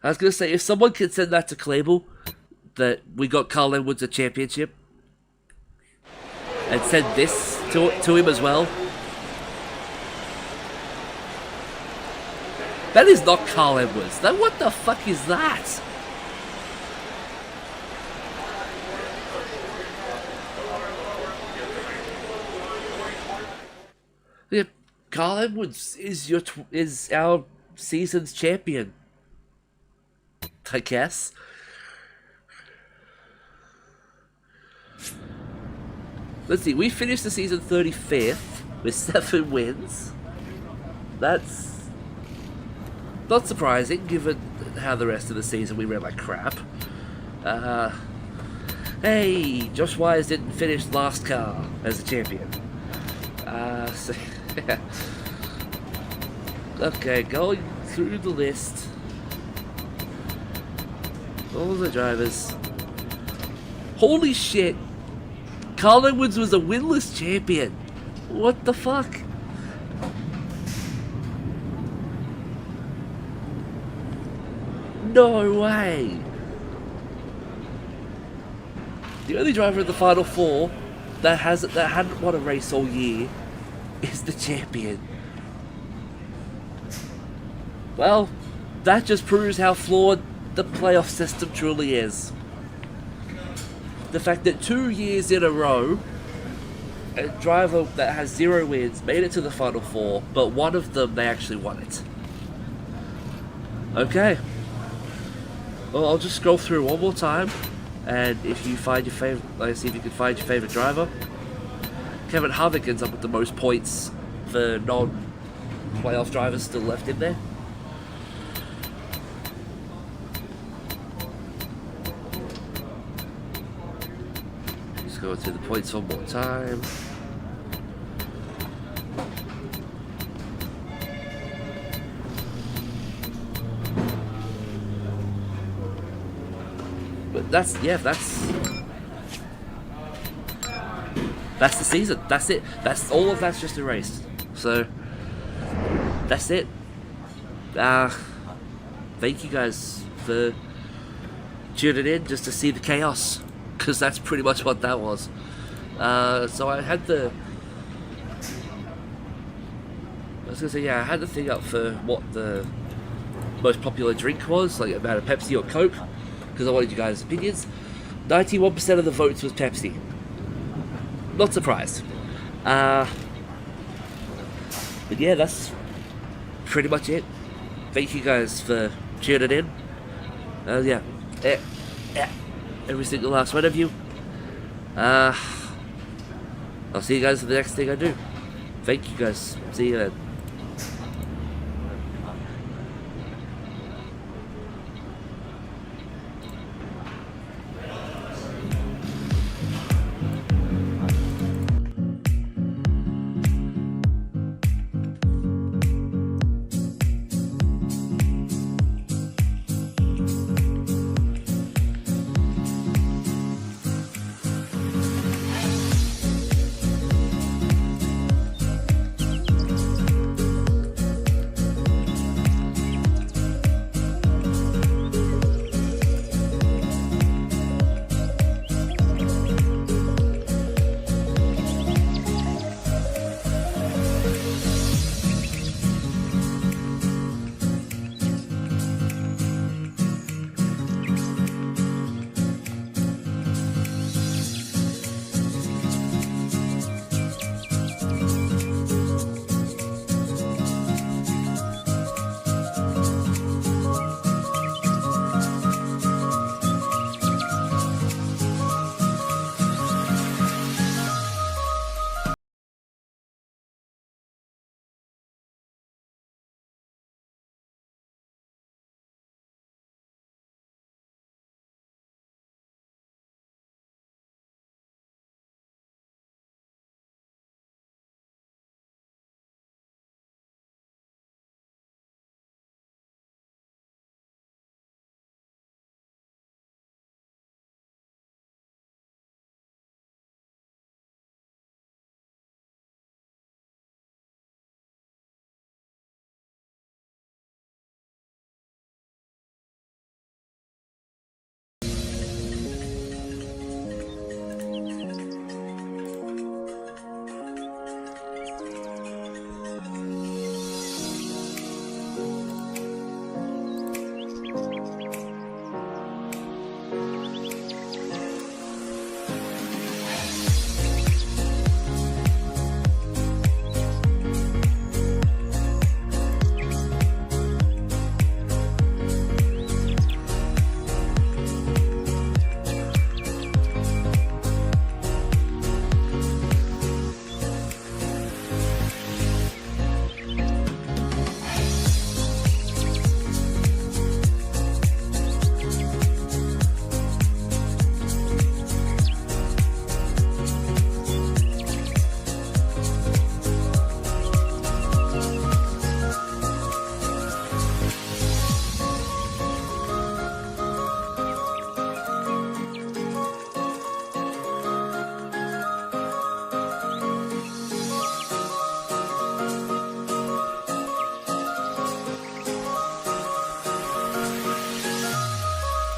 I was going to say, if someone can send that to Clable, that we got Carl Edwards a championship, and send this to him as well. That is not Carl Edwards. What the fuck is that? Yeah, Carl Edwards is our season's champion, I guess. Let's see, we finished the season 35th with 7 wins. That's not surprising, given how the rest of the season we ran like crap. Hey, Josh Wise didn't finish NASCAR as a champion. So, yeah. Okay, going through the list. All the drivers. Holy shit! Carl Edwards was a winless champion. What the fuck? No way! The only driver in the Final Four that hadn't won a race all year is the champion. Well, that just proves how flawed the playoff system truly is. The fact that 2 years in a row, a driver that has 0 wins made it to the Final Four, but one of them, they actually won it. Okay. Well, I'll just scroll through one more time, and if you find your favorite, let's see if you can find your favorite driver. Kevin Harvick ends up with the most points for non-playoff drivers still left in there. Just go through the points one more time. But that's the season. That's it. That's all of that's just erased. So that's it. Thank you guys for tuning in just to see the chaos, because that's pretty much what that was. So I had the thing up for what the most popular drink was, like about a Pepsi or Coke, because I wanted you guys' opinions. 91% of the votes was Pepsi. Not surprised. But yeah, that's pretty much it. Thank you guys for tuning in. Every single last one of you. I'll see you guys for the next thing I do. Thank you guys. See you then.